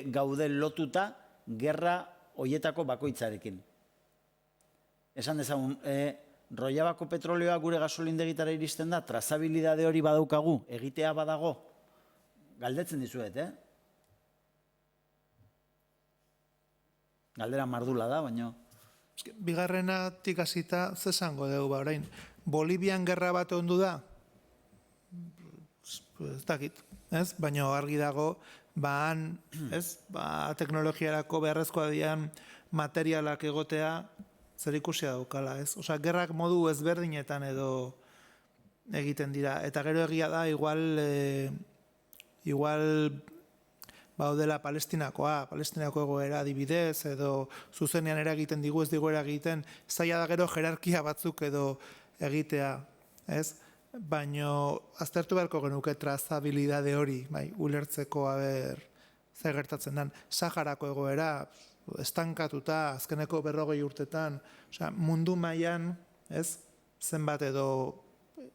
gaude lotuta gerra hoietako bakoitzarekin. Esan dezagun, Rojavako petrolioa gure gasolindegitara iristen da, trazabilidade hori badaukagu, egitea badago, galdetzen dizuet, Galdera mardula da, baina... Bigarrenatik hasita zesango dugu, orain, Bolivian gerra bat ondu da? Ez dakit, ez? Baina argi dago, han, ez? Teknologiarako beharrezkoa dian materialak egotea zer ikusia daukala, ez? Osea, gerrak modu ezberdinetan edo egiten dira. Eta gero egia da, igual baudela Palestinako egoera adibidez, edo zuzenean eragiten digu, ez digu eragiten, zaila da gero jerarkia batzuk edo egitea, ez? Baina aztertu beharko genuke trazabilidade hori, ulertzeko zer gertatzen den. Saharako egoera, estankatuta, azkeneko 40 urtetan, mundu mailan, ez? Zenbat edo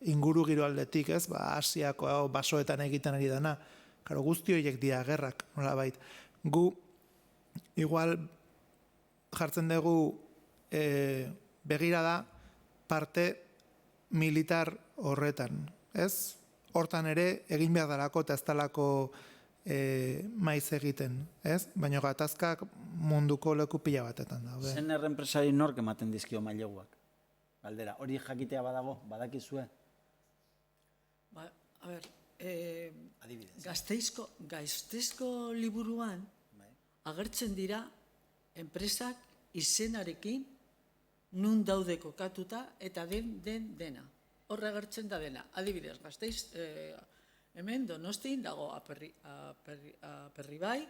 inguru giro aldetik, ez? Asiako basoetan egiten ari dana. Karo, guzti horiek dira gerrak, nolabait. Gu, igual, jartzen dugu begirada parte militar horretan, ez? Hortan ere, egin behar darako eta ez talako maiz egiten, ez? Baina gatazkak munduko leku pila batetan da. Zen enpresari nork ematen dizkio maileguak? Galdera, hori jakitea badago, badakizue? A ber, Gasteizko liburuan agertzen dira enpresak izenarekin nun daude kokatuta eta dena. Horre agertzen da dena. Adibidez, Gasteiz, hemen Donostin dago Aperribai,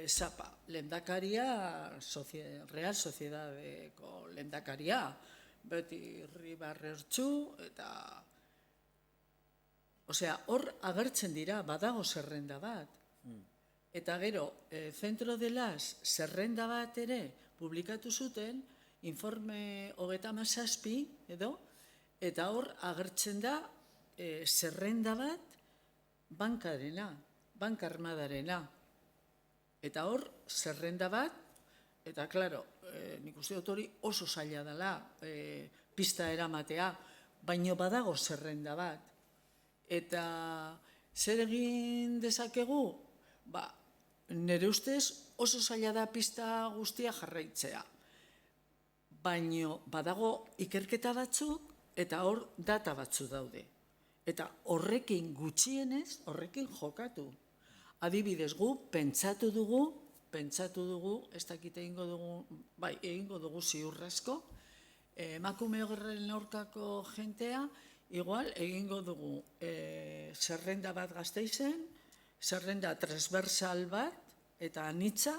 Zapa, lehendakaria, Real Sociedadeko lehendakaria, beti Ribarrertxu, eta... Osea, hor agertzen dira, badago zerrenda bat. Eta gero, Centro de las zerrenda bat ere publikatu zuten, informe 37 edo, eta hor agertzen da zerrenda bat bankarena, banka armadarena. Eta hor zerrenda bat, eta klaro, nik uste dut hori oso zaila dela pista eramatea, baino badago zerrenda bat. Eta zer egin dezakegu? Nire ustez oso zaila da pista guztia jarraitzea. Baina badago ikerketa batzuk eta hor data batzu daude. Eta horrekin gutxienez, horrekin jokatu. Adibidez gu, pentsatu dugu, ez dakit egingo dugu ziurrasko, emakume horren aurkako jentea, igual, egingo dugu zerrenda bat Gasteizen, zerrenda transversal bat, eta anitza,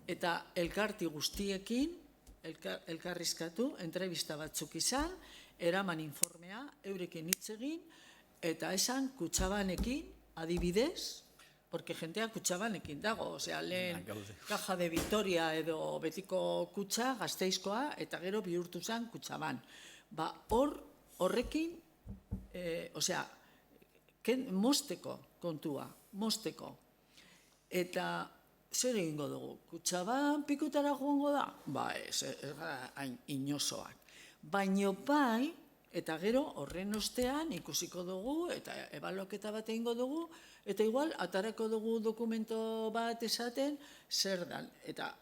eta elkarti guztiekin, elkarrizkatu, entrevista batzuk izan, eraman informea, eurekin hitz egin, eta esan Kutxabanekin, adibidez, porque jentea Kutxabanekin dago, osea, lehen Caja de Vitoria edo betiko kutxa, Gasteizkoa, eta gero bihurtu zen Kutxaban. Horrekin, osea, mozteko kontua, mozteko. Eta zer egingo dugu? Kutxaban pikutara joango da? Ez hain inozoak. Baino bai, eta gero horren ostean ikusiko dugu, eta ebaloketa bat egingo dugu, eta igual atarako dugu dokumento bat esaten zer dan. Eta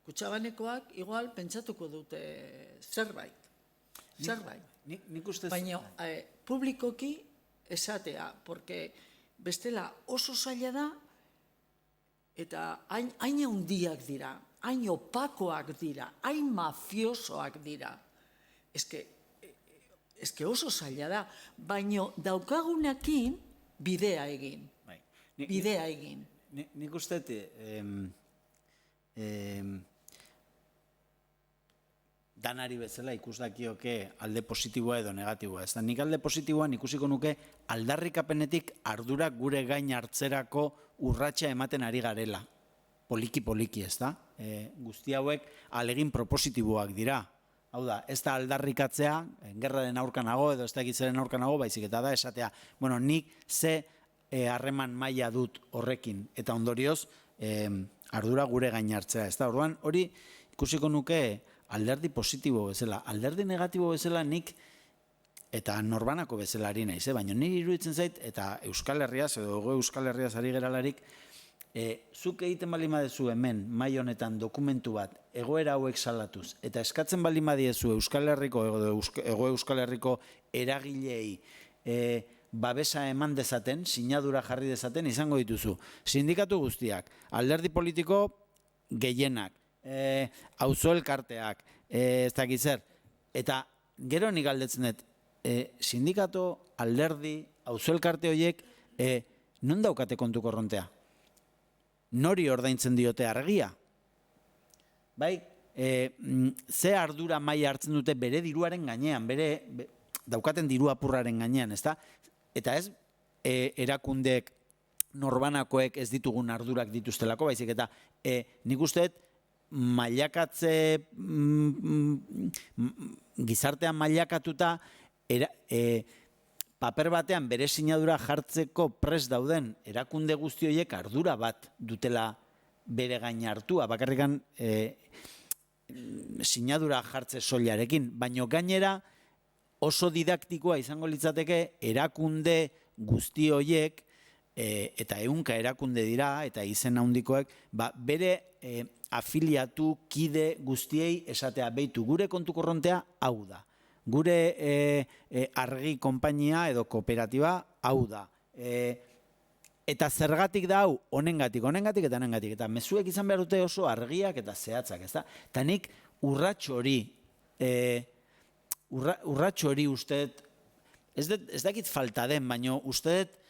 Kutxabanekoak igual pentsatuko dute zerbait. Baina publikoki esatea, porque bestela oso zaila da, eta hain handiak dira, hain opakoak dira, hain mafiosoak dira. Eske oso zaila da, baina daukagunekin bidea egin. Nik uste, danari bezala ikus dakioke alde positiboa edo negatiboa. Ez da, nik alde positiboan ikusiko nuke aldarrikapenetik ardurak gure gain hartzerako urratsa ematen ari garela. Poliki, ez da? Guzti hauek alegin propositiboak dira. Hau da, ez da aldarrikatzea, gerraren aurkanago edo ez da egitzaren aurkanago, baizik eta da esatea, bueno, nik ze harreman maila dut horrekin, eta ondorioz ardura gure gain hartzea. Ez da, orduan, hori ikusiko nuke alderdi positibo bezala. Alderdi negatibo bezala nik, eta norbanako bezala ari naiz, baina niri iruditzen zait, eta Euskal Herriaz, edo Euskal Herriaz ari geralarik, zuk egiten bali madezu hemen, mai honetan dokumentu bat, egoera hauek salatuz, eta eskatzen bali madiezu Euskal Herriko, Ego Euskal Herriko eragilei babesa eman dezaten, sinadura jarri dezaten, izango dituzu. Sindikatu guztiak, alderdi politiko gehienak, auzo elkarteak, ez dakit zer, eta gero nik galdetzen dut, sindikato, alderdi, auzo elkarte horiek, non daukate kontu korrontea? Nori ordaintzen diote argia? Bai, ze ardura maila hartzen dute bere diruaren gainean, daukaten diru apurraren gainean, ezta? Eta ez erakundeek norbanakoek ez ditugun ardurak dituztelako, baizik eta nik uste mailakatze gizartean mailakatuta paper batean bere sinadura jartzeko prest dauden erakunde guzti horiek ardura bat dutela bere gain hartua, bakarrikan sinadura jartze soilarekin, baino gainera oso didaktikoa izango litzateke erakunde guzti horiek, eta ehunka erakunde dira, eta izen handikoek, bere afiliatu kide guztiei esatea behitu gure kontu korrontea hau da. Gure argi konpainia edo kooperatiba hau da. Eta zergatik da hau, honengatik eta honengatik. Eta mezuek izan behar dute oso argiak eta zehatzak, ezta? Eta nik urrats hori usteet, ez dakit falta den, baina usteet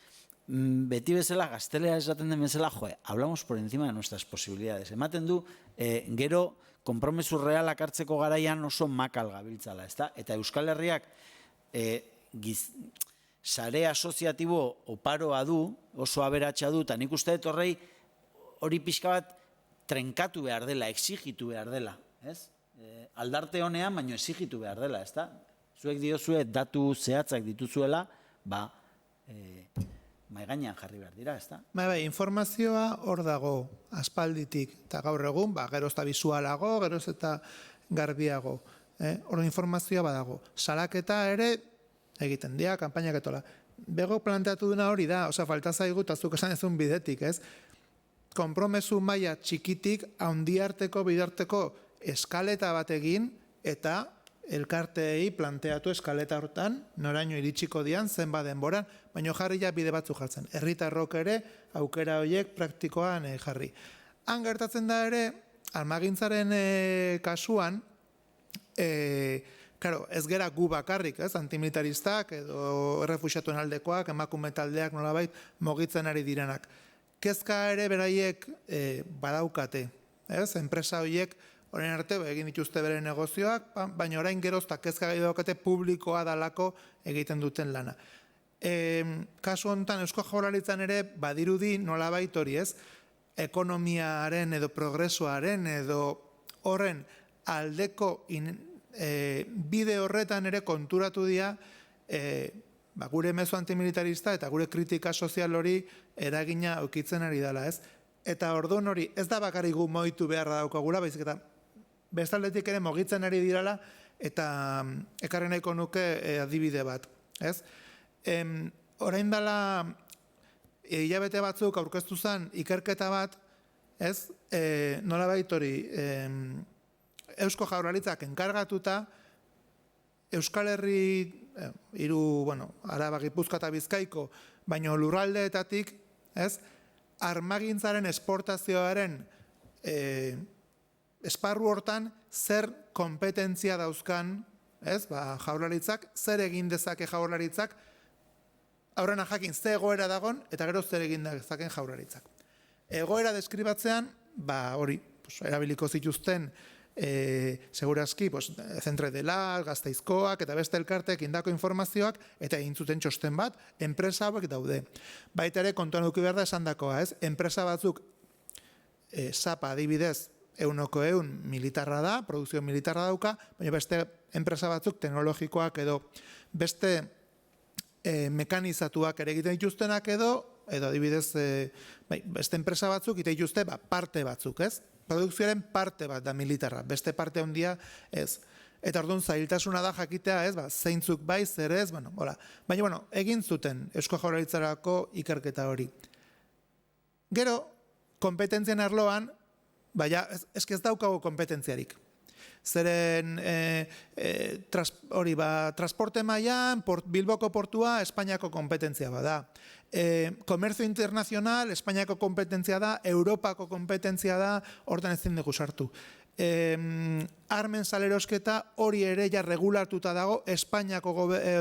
beti bezala, gaztelera esaten den bezala, hablamos por encima de nuestras posibilidades. Ematen du, gero, konpromesu realak hartzeko garaian oso makal gabiltzala, ezta? Eta Euskal Herriak sare asoziatibo oparoa du, oso aberatsa du, eta nik uste dut hori pixka bat trenkatu behar dela, exigitu behar dela, ez? Aldarte honean, baino exigitu behar dela, ezta? Zuek diozue datu zehatzak dituzuela, mai gainean jarri behar dira, ezta? Bai, informazioa hor dago aspalditik, eta gaur egun, geroz eta bisualago, geroz eta garbiago. Hor informazioa badago. Salaketa ere egiten dira, kanpainak etola. Bego planteatu duna hori da, falta zaigu, eta zuk esan ezun bidetik, ez? Konpromesu maila txikitik, handiarteko, bidarteko eskaleta bat egin, eta elkarteei planteatu eskaleta hortan, noraino iritsiko dian, zenba denboran, baina jarri ja bide batzu jartzen. Herritarrok ere, aukera horiek praktikoan jarri. Han gertatzen da ere, armagintzaren kasuan, ez gera gu bakarrik, antimilitaristak edo errefuxiatuen aldekoak, emakume taldeak nolabait mugitzen ari direnak. Kezka ere beraiek badaukate, enpresa horiek orain arte egin dituzte bere negozioak, baina orain gerozta kezka gai daukate publikoa dalako egiten duten lana. Kasu honetan Eusko Jaurlaritzan ere badirudi nolabait hori, ekonomiaren edo progresoaren edo horren aldeko bide horretan ere konturatu dira gure mezu antimilitarista eta gure kritika sozial hori eragina aukitzen ari dela, ez? Eta orduan hori ez da bakarrik gu moitu beharra daukagula, baizik eta bestaldetik ere mugitzen ari dirala eta ekarri nahiko nuke adibide bat, ez? Orain dela hilabete batzuk aurkeztu zen ikerketa bat, ez? Nolabait hori Eusko Jaurlaritzak enkargatuta Euskal Herri Araba, Gipuzkoa eta Bizkaiko, baino lurraldeetatik, ez? Armagintzaren esportazioaren esparru hortan zer kompetentzia dauzkan, ez? Jaurlaritzak, zer egin dezake Jaurlaritzak, aurrena jakin ze egoera dagon, eta gero zer egin dezaken Jaurlaritzak. Egoera deskribatzean, hori, erabiliko zituzten segurazki, Zentre dela, Gasteizkoak eta beste elkarteek indako informazioak eta egin zuten txosten bat, enpresa hauek daude. Baita ere kontuan eduki behar da esan dakoa, ez? Enpresa batzuk, SAPA adibidez, 100% militarra da, produkzio militarra dauka, baina beste enpresa batzuk teknologikoak edo beste mekanizatuak ere egiten dituztenak edo adibidez beste enpresa batzuk egiten dituzte parte batzuk, ez? produkzioaren parte bat da militarra, beste parte handia ez. Eta orduan zailtasuna da jakitea, ez, zeintzuk bai, zer ez, hola. Baina, egin zuten Eusko Jaurlaritzarako ikerketa hori. Gero, kompetentzien arloan, ez daukago kompetentziarik. Zeren transporte mailan, Bilboko portua Espainiako kompetentzia bada. Komerzio internazional, Espainiako kompetentzia da, Europako kompetentzia da, hortan ezin dugu sartu. Armen salerosketa hori ere ja regulatuta dago, Espainiako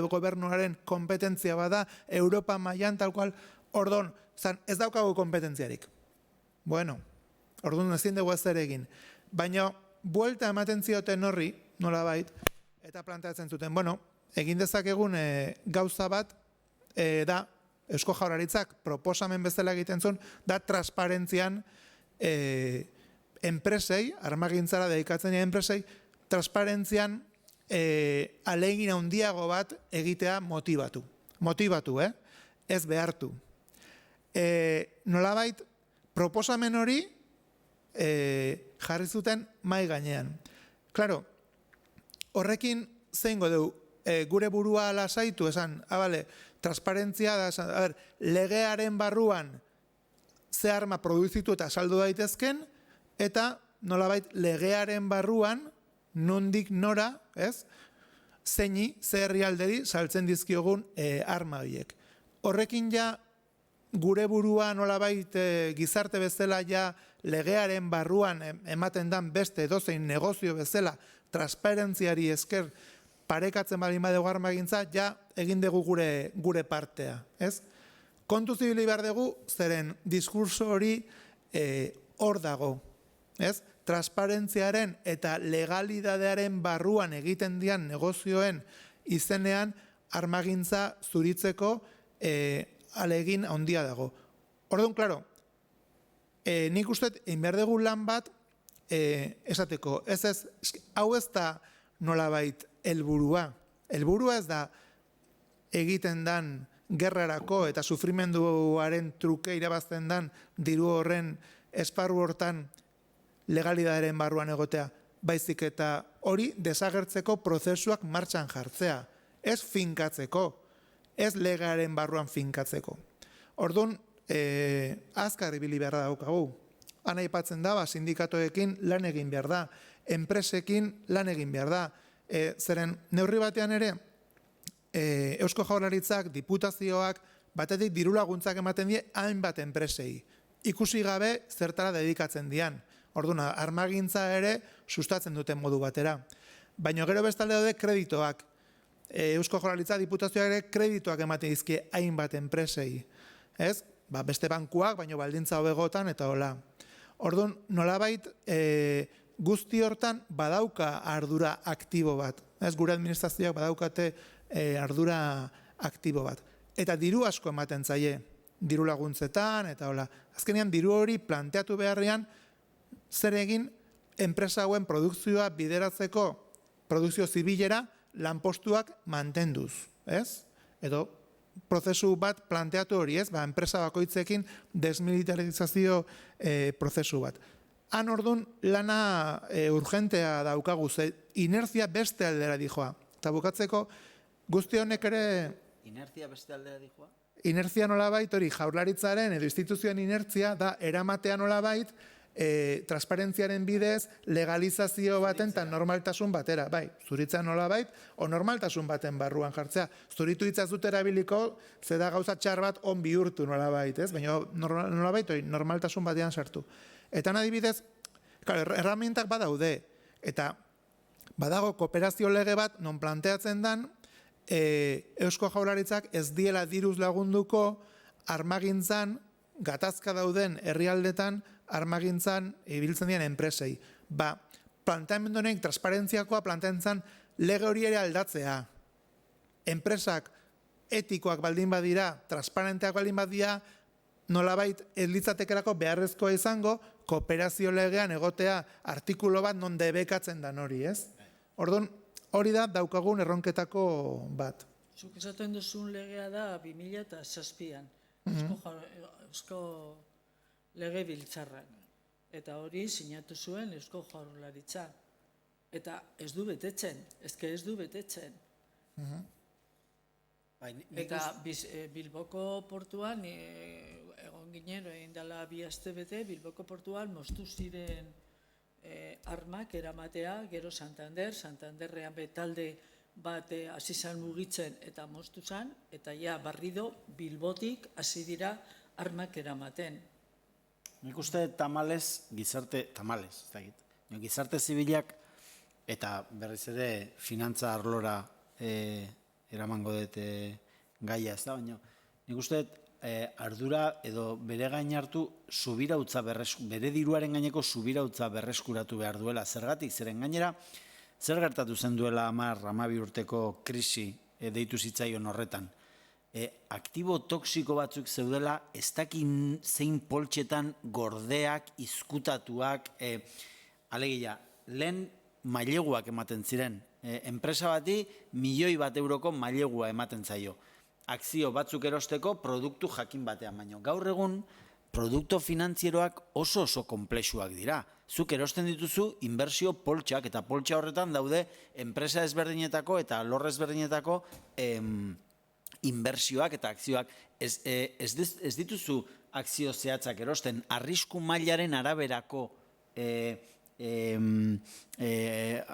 gobernuaren kompetentzia bada, Europa mailan tal cual, ordon, ez daukago kompetentziarik. Bueno, ordun ezin dugu ezer egin. Baina, buelta ematen zioten horri, nolabait, eta planteatzen zuten, egin dezakegun gauza bat, da, Eusko Jaurlaritzak proposamen bezala egiten zuen, da transparentzian enpresei, armagintzara dedikatzen dira enpresei, transparentzian ahalegin handiago bat egitea motivatu. Motivatu, ez behartu. Nolabait, proposamen hori jarri zuten mai gainean. Claro, horrekin zeingo dugu, gure burua lasaitu, esan, transparentzia da, legearen barruan ze arma produzitu eta saldu daitezken, eta nolabait legearen barruan nondik nora, zeini, ze herrialderi saltzen dizkiogun arma horiek. Horrekin ja gure burua nolabait gizarte bezala ja legearen barruan ematen dan beste edozein negozio bezala transparentziari esker parekatzen baldin badegu armagintza, ja egin dugu gure partea. Kontu zibili behar dugu, zeren diskurso hori hor dago. Transparentziaren eta legalidadearen barruan egiten dian negozioen izenean armagintza zuritzeko ahalegin handia dago. Orduan, klaro, nik uste egin behar dugu lan bat esateko, hau ez da nolabait helburua. Helburua ez da egiten dan gerrarako eta sufrimenduaren truke irabazten dan diru horren esparru hortan legalidadaren barruan egotea, baizik eta hori desagertzeko prozesuak martxan jartzea, ez finkatzeko, ez legearen barruan finkatzeko. Orduan, azkar ibili behar da daukagu. Han aipatzen da, sindikatoekin lan egin behar da, enpresekin lan egin behar da. Zeren, neurri batean ere, Eusko Jaurlaritzak, diputazioak, batetik diru laguntzak ematen die hainbat enpresei. Ikusi gabe zertara dedikatzen dian. Orduan, armagintza ere sustatzen duten modu batera. Baina gero bestalde daude kreditoak. Eusko Jaurlaritza diputazioak ere kreditoak ematen dizkie hainbat enpresei. Beste bankuak, baina baldintza hobegotan eta hola. Orduan, nolabait guzti hortan badauka ardura aktibo bat. Gure administrazioak badaukate ardura aktibo bat. Eta diru asko ematen zaie, diru laguntzetan eta hola. Azkenean, diru hori planteatu beharrean, zer egin enpresa hauen produkzioa bideratzeko produkzio zibilera lanpostuak mantenduz, Edo prozesu bat planteatu hori, enpresa bakoitzekin desmilitarizazio prozesu bat. Han orduan lana urgentea daukagu, inerzia beste aldera dijoa. Eta bukatzeko guzti honek ere... Inerzia beste aldera dijoa? Inerzia nolabait hori jaurlaritzaren edo instituzioen inertzia da eramatea nolabait transparentziaren bidez legalizazio baten eta normaltasun batera. Zuritza nolabait, o normaltasun baten barruan jartzea. Zuritu itzazut erabiliko, ze da gauza txar bat on bihurtu nolabait, baina nolabait normaltasun batean sartu. Eta adibidez, erramientak badaude, eta badago kooperazio lege bat non planteatzen dan, Eusko Jaurlaritzak ez diela diruz lagunduko armagintzan, gatazka dauden herrialdetan, armagintzan ibiltzen diren enpresei. Planteamendu honek transparentziakoa planteatzen lege hori ere aldatzea. Enpresak etikoak baldin badira, transparenteak baldin badira, nolabait ez litzatekerako beharrezkoa izango, kooperazio legean egotea artikulu bat non debekatzen dan hori, Orduan, hori da daukagun erronketako bat. Zuk esaten duzun legea da 2007an, Eusko Legebiltzarrak. eta hori sinatu zuen Eusko Jaurlaritza. Eta ez du betetzen, ez du betetzen. Eta Bilboko portuan, egon ginen, egin dela 2 astebete, Bilboko portuan moztu ziren armak eramatea, gero Santanderrean betalde bat hasi zan mugitzen eta moztu zan, eta ja barrido Bilbotik hasi dira armak eramaten. Nik uste tamalez, gizarte zibilak eta berriz ere finantza arlora eramango dut gaia, ez da, baina nik uste ardura edo bere gain hartu bere diruaren gaineko subirautza berreskuratu behar duela. Zergatik, zeren gainera, zer gertatu zen duela 10-12 urteko krisi deitu zitzaion horretan. Aktibo toksiko batzuk zeudela, ez dakin zein poltsetan gordeak, izkutatuak, alegia, lehen maileguak ematen ziren. Enpresa bati €1.000.000 mailegua ematen zaio. Akzio batzuk erosteko produktu jakin batean, baino. Gaur egun, produktu finantzieroak oso konplexuak dira. Zuk erosten dituzu inbertsio poltsak, eta poltsa horretan daude enpresa ezberdinetako eta alor ezberdinetako inbertsioak eta akzioak. Ez dituzu akzio zehatzak erosten, arrisku mailaren araberako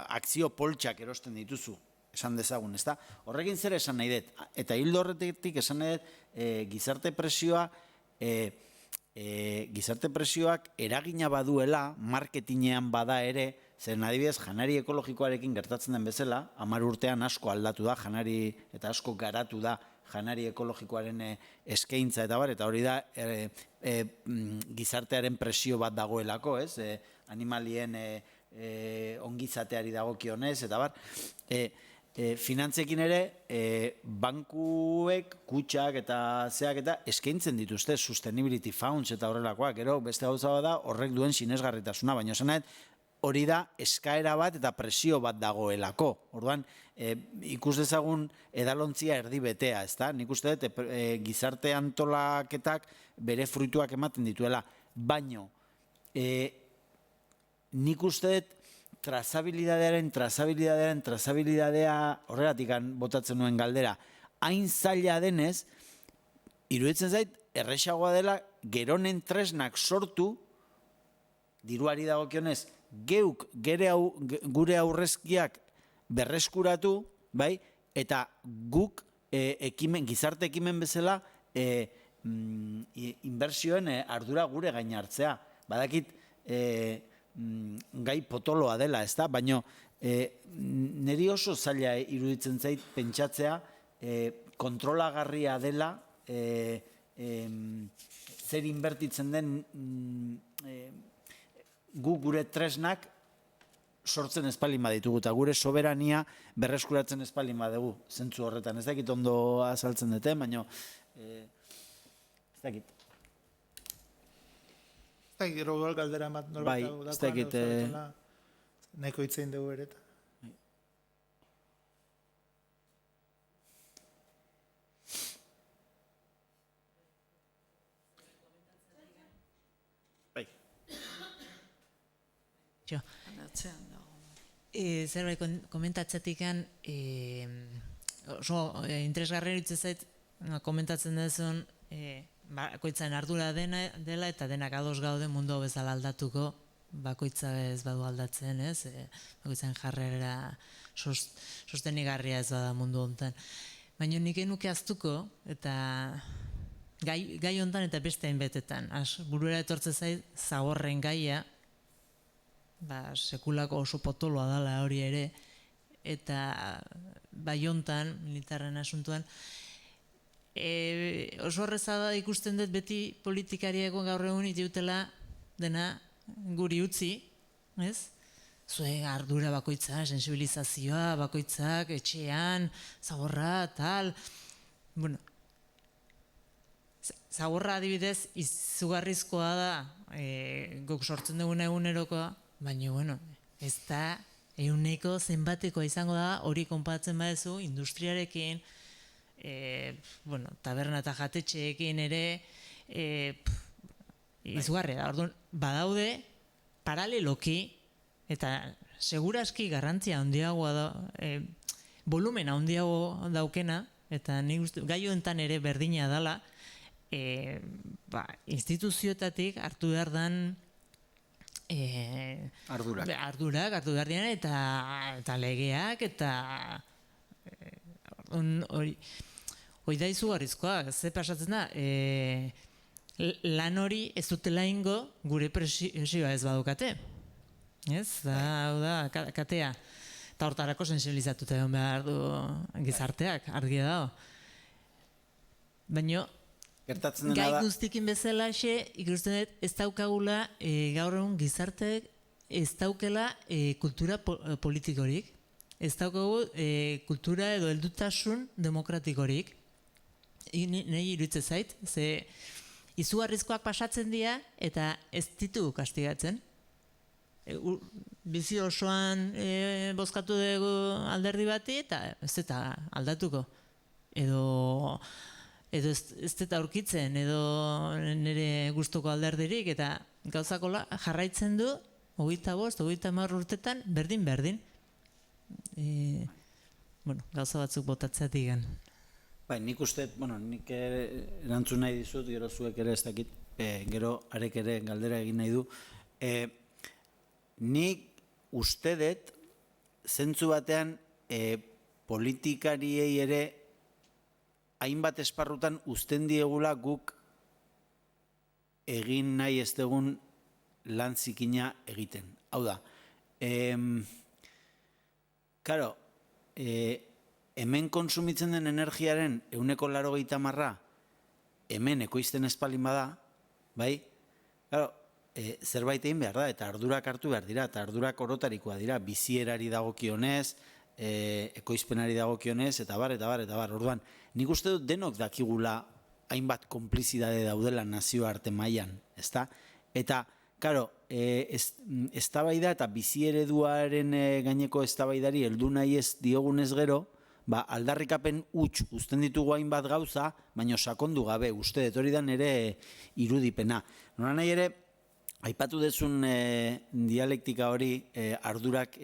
akzio poltsak erosten dituzu, esan dezagun, ezta? Horrekin zer esan nahi dut, eta hildo horretik esan nahi dut, gizarte presioak eragina baduela, marketinean bada ere, zeren adibidez, janari ekologikoarekin gertatzen den bezala, 10 urtean asko aldatu da janari, eta asko garatu da janari ekologikoaren eskaintza eta bar, eta hori da gizartearen presio bat dagoelako, ez? Animalien ongizateari dagokionez, eta bar. Finantzekin ere, bankuek, kutxak eta zeak eta eskaintzen dituzte sustainability funds eta horrelakoak, gero beste gauza bat da horrek duen sinesgarritasuna, baina esanet hori da eskaera bat eta presio bat dagoelako. Orduan, ikus dezagun edalontzia erdi betea, ezta? Nik uste dut gizarte antolaketak bere fruituak ematen dituela, baino nik uste dut trazabilidadea horregatik botatzen nuen galdera, hain zaila denez, iruditzen zait, erresagoa dela geronen tresnak sortu, diruari dagokionez, geuk gure aurrezkiak berreskuratu, bai, eta guk gizarte ekimen bezala inbertsioen ardura gure gain hartzea. Badakit gai potoloa dela, ezta? Baina niri oso zaila iruditzen zait pentsatzea kontrolagarria dela zer inbertitzen den gure tresnak sortzen espalin baditugu, eta gure soberania berreskuratzen espalin badugu, zentzu horretan. Ez dakit ondo azaltzen dute, baina ez dakit. Gero galdera bat norbait dago dagoan, nahiko hitzein dugu ere. Bai. Zerbait komentatzetikan oso interesgarria iruditzen zait komentatzen duzun bakoitzaren ardura dela eta denak ados gaude mundu bezala aldatuko, bakoitza ez badu aldatzen, ez? Bakoitzaren jarrera sostenigarria ez bada mundu honetan. Baina nik enuke aztuko, eta gai honetan eta beste hainbetetan, buruera etortzen zait zagorren gaia, sekulako oso potoloa dela hori ere, eta bai honetan, militarren asuntuan, oso horreza da ikusten dut beti politikariako gaur egun itiutela dena guri utzi, ez? Zuen ardura bakoitza, sensibilizazioa bakoitzak, etxean, zagorra, tal. Bueno, zagorra adibidez izugarrizkoa da guk sortzen dugun egunerokoa, baina, bueno, ez da eguneko zenbatekoa izango da hori konpatzen badezu industriarekin, taberna eta jatetxeekin ere izugarria da. Orduan, badaude paraleloki, eta seguraski garrantzia handiagoa da, volumen handiago daukena, eta nik uste, gai honetan ere berdina dela, instituzioetatik hartu behar dan ardurak hartu behar diren, eta legeak, eta hori da izugarrizkoa, ze pasatzen da, lan hori ez dutela ingo gure presioa ez badukate. Ez, hau da, katea. Eta hortarako sensibilizatuta egon behar du gizarteak, argia dago. Baina, gai guztikin bezala ikusten dut ez daukagula gaur egun gizarteak ez daukela kultura politikorik, ez daukagu kultura edo heldutasun demokratikorik. Nahi iruditzen zait, ze izugarrizkoak pasatzen dira eta ez ditugu kastigatzen. Bizi osoan bozkatu dugu alderdi bati eta ez eta aldatuko. Edo ez eta aurkitzen, edo nire gustuko alderdirik, eta gauzakola jarraitzen du 25, 30 urtetan berdin. Gauza batzuk botatzeatik gan. Nik uste, nik erantzun nahi dizut, gero zuek ere ez dakit, gero arek ere galdera egin nahi du. Nik uste dut, zentzu batean, politikariei ere hainbat esparrutan uzten diegula guk egin nahi ez dugun lan zikina egiten. Hau da, karo, hemen konsumitzen den energiaren 80% hemen ekoizten espalin bada, bai? Karo, zerbait egin behar da, eta ardurak hartu behar dira, eta ardurak orotarikoa dira, bizierari dagokionez, ekoizpenari dagokionez, eta bar. Orduan, nik uste dut denok dakigula hainbat konplizidade daudela nazioarte mailan, ezta? Eta, karo, eztabaida eta biziereduaren gaineko eztabaidari heldu nahi ez diogunez gero, aldarrikapen huts uzten ditugu hainbat gauza, baina sakondu gabe, uste dut hori da nire irudipena. Nola nahi ere, aipatu dezun dialektika hori ardurak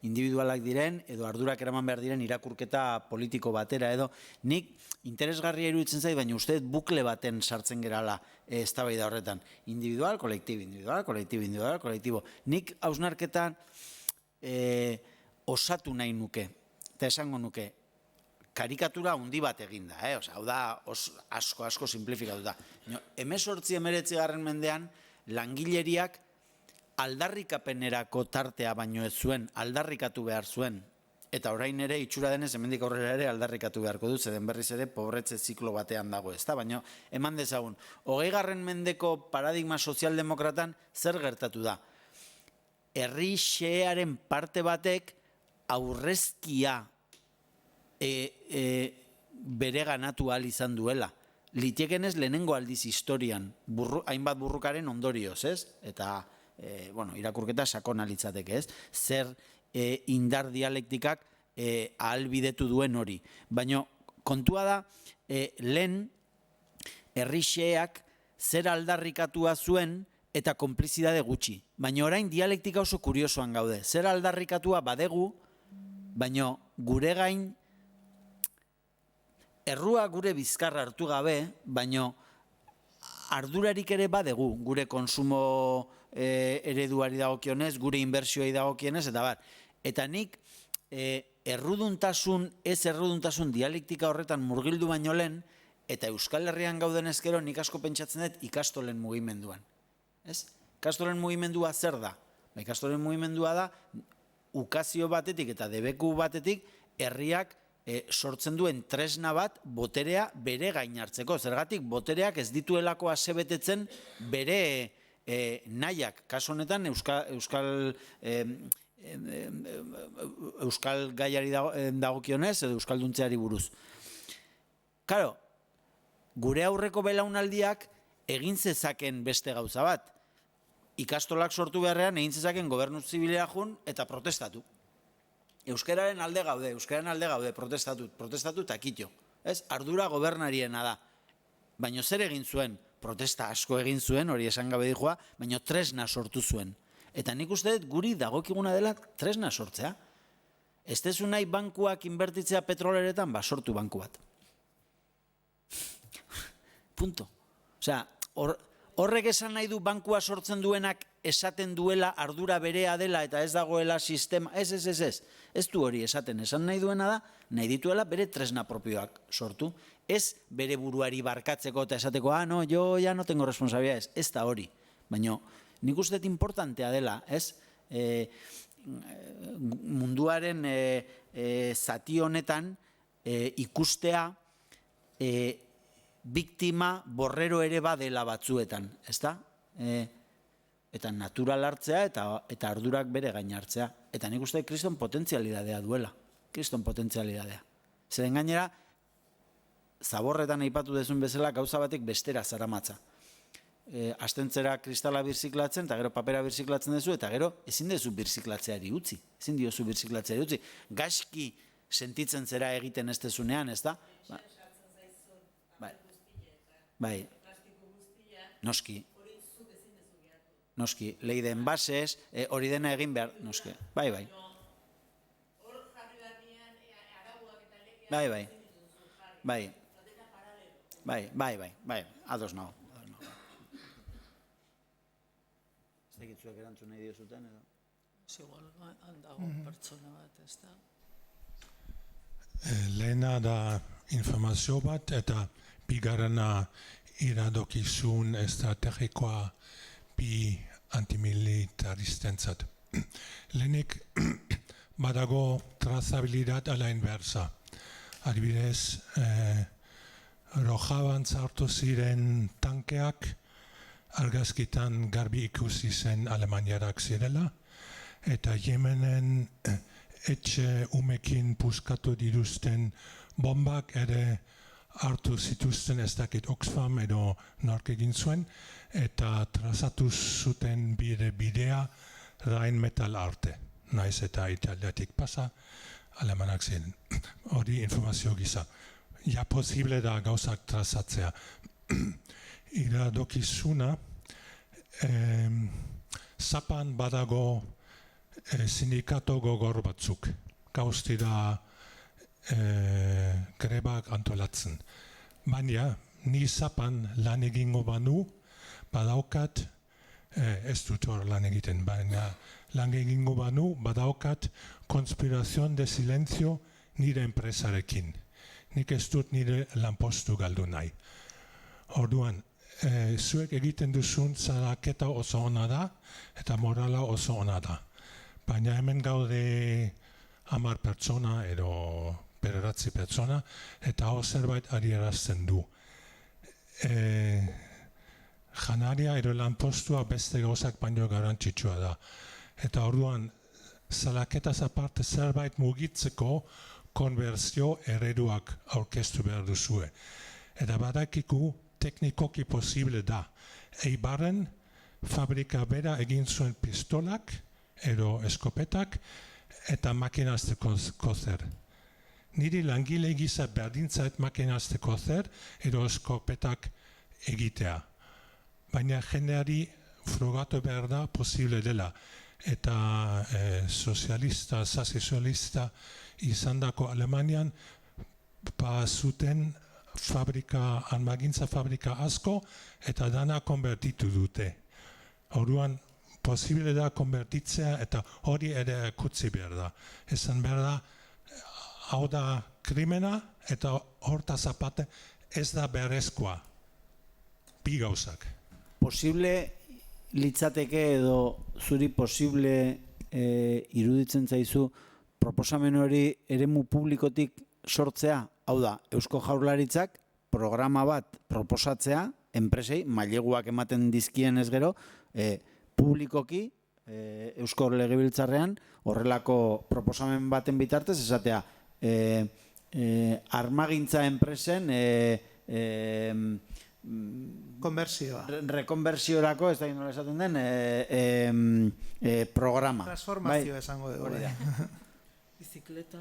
individualak diren, edo ardurak eraman behar diren irakurketa politiko batera, edo nik interesgarria iruditzen zait, baina uste dut bukle baten sartzen gerala eztabaida horretan. Individual, kolektibo, individual, kolektibo, individual, kolektibo. Nik hausnarketan osatu nahi nuke, eta esango nuke, karikatura handi bat eginda, hau da asko simplifikatuta. 18-19 mendean langileriak aldarrikapenerako tartea baino ez zuen, aldarrikatu behar zuen. Eta orain ere, itxura denez, hemendik aurrera ere aldarrikatu beharko du, zeden berriz ere pobretze ziklo batean dago, ezta? Baina, eman dezagun, 20. mendeko paradigma sozialdemokratan zer gertatu da? Herri xearen parte batek aurrezkia bere ganatu ahal izan duela. Litiekenez lehenengo aldiz historian, hainbat burrukaren ondorioz, ez? Eta, irakurketa sakona litzateke, ez? Zer indar dialektikak ahalbidetu duen hori. Baina kontua da, lehen herri xeak zer aldarrikatua zuen eta konplizidade gutxi. Baina orain dialektika oso kuriosoan gaude. Zer aldarrikatua badegu, baina gure gain errua gure bizkarra hartu gabe, baina ardurarik ere badegu gure konsumo ereduari dagokionez, gure inbertsioei dagokionez, eta bar. Eta nik erruduntasun, ez erruduntasun dialektika horretan murgildu baino lehen, eta Euskal Herrian gauden ezkero nik asko pentsatzen dut ikastolen mugimenduan. Ikastolen mugimendua zer da? Ikastolen mugimendua da, ukazio batetik eta debeku batetik herriak sortzen duen tresna bat boterea bere gain hartzeko. Zergatik, botereak ez dituelako asebetetzen bere nahiak. Kasu honetan, euskal gaiari dagokionez edo euskalduntzeari buruz. Karo, gure aurreko belaunaldiak egin zezaken beste gauza bat. Ikastolak sortu beharrean egin zezaken gobernu zibilera jun eta protestatu. Euskararen alde gaude, protestatu eta kitxo. Ardura gobernariena da. Baina zer egin zuen? Protesta asko egin zuen, hori esan gabe dijoa, baina tresna sortu zuen. Eta nik uste dut guri dagokiguna dela tresna sortzea. Ez dezu nahi bankuak inbertitzea petroleretan, sortu banku bat. Punto. Osea, horrek esan nahi du bankua sortzen duenak esaten duela ardura berea dela eta ez dagoela sistema. Ez. Ez du hori esaten. Esan nahi duena da, nahi dituela bere tresna propioak sortu. Ez bere buruari barkatzeko eta esateko, no, yo ya no tengo responsabilidades. Ez da hori. Baina nik uste dut importantea dela, ez? Munduaren zati honetan ikustea biktima borrero ere badela batzuetan, ezta? Eta natural hartzea eta ardurak bere gain hartzea. Eta nik uste kriston potentzialidadea duela. Kriston potentzialidadea. Zeren gainera, zaborretan aipatu dezun bezala gauza batek bestera zaramatza. Astentzera kristala birziklatzen, eta gero papera birziklatzen duzu, eta gero ezin dezu birziklatzeari utzi. Ezin diozu birziklatzeari utzi. Gaizki sentitzen zera egiten ez dezunean, ez da? Bai. Noski. Noski. Lei de enbases, hori dena egin behar, noski. Bai. Bai. Ados nago. Ez dakitzuek erantzun nahi diozuten, edo? Igual handago pertsona bat, ez da? Lehena da informazio bat eta bigarrena iradokizun estrategikoa bi antimilitaristentzat. Lehenik badago trazabilidad a la inversa. Adibidez, Rojaban sartu ziren tankeak argazkitan garbi ikusi zen alemaniarak zirela, eta Yemenen etxe umekin puskatu dituzten bombak ere hartu zituzten ez dakit Oxfam edo nork egin zuen, eta trazatu zuten bidea Rheinmetall arte. Naiz eta Italiatik pasa, alemanak ziren. Hori informazio gisa. Ja posible da gauzak trazatzea. Iradokizuna, Zapan badago sindikato gogor batzuk. Gauz dira grebak antolatzen. Baina, ni Zapan lan egingo banu, badaukat, ez dut hor lan egiten, baina lan egingo banu, badaukat konspirazion de silencio nire enpresarekin. Nik ez dut nire lanpostu galdu nahi. Orduan, zuek egiten duzun salaketa oso ona da, eta morala oso ona da. Baina hemen gaude 10 pertsona edo 9 pertsona, eta hor zerbait adierazten du. Janaria edo lanpostua beste gauzak baino garrantzitsua da. Eta orduan, salaketaz aparte zerbait mugitzeko konbertsio ereduak aurkeztu behar duzue. Eta badakiku teknikoki posible da. Eibarren fabrika bera egin zuen pistolak edo eskopetak eta makinazteko zer. Niri langile gisa berdintzait makinazteko zer edo eskopetak egitea. Baina jendeari frogatu behar da posible dela. Eta sozialista, sozialista izandako Alemanian zuten armagintza fabrika asko eta dana konbertitu dute. Orduan, posible da konbertitzea eta hori ere kutsi behar da. Esan behar da, hau da krimena eta hortaz aparte ez da berezkoa. Bi gauzak. Posible litzateke edo zuri posible iruditzen zaizu proposamen hori eremu publikotik sortzea? Hau da, Eusko Jaurlaritzak programa bat proposatzea, enpresei, maileguak ematen dizkien ez gero, publikoki, Eusko Legebiltzarrean, horrelako proposamen baten bitartez, esatea, armagintza enpresen konbertsioa. Rekonbertsiorako, ez da nola esaten den, programa. Transformazio esango dugu.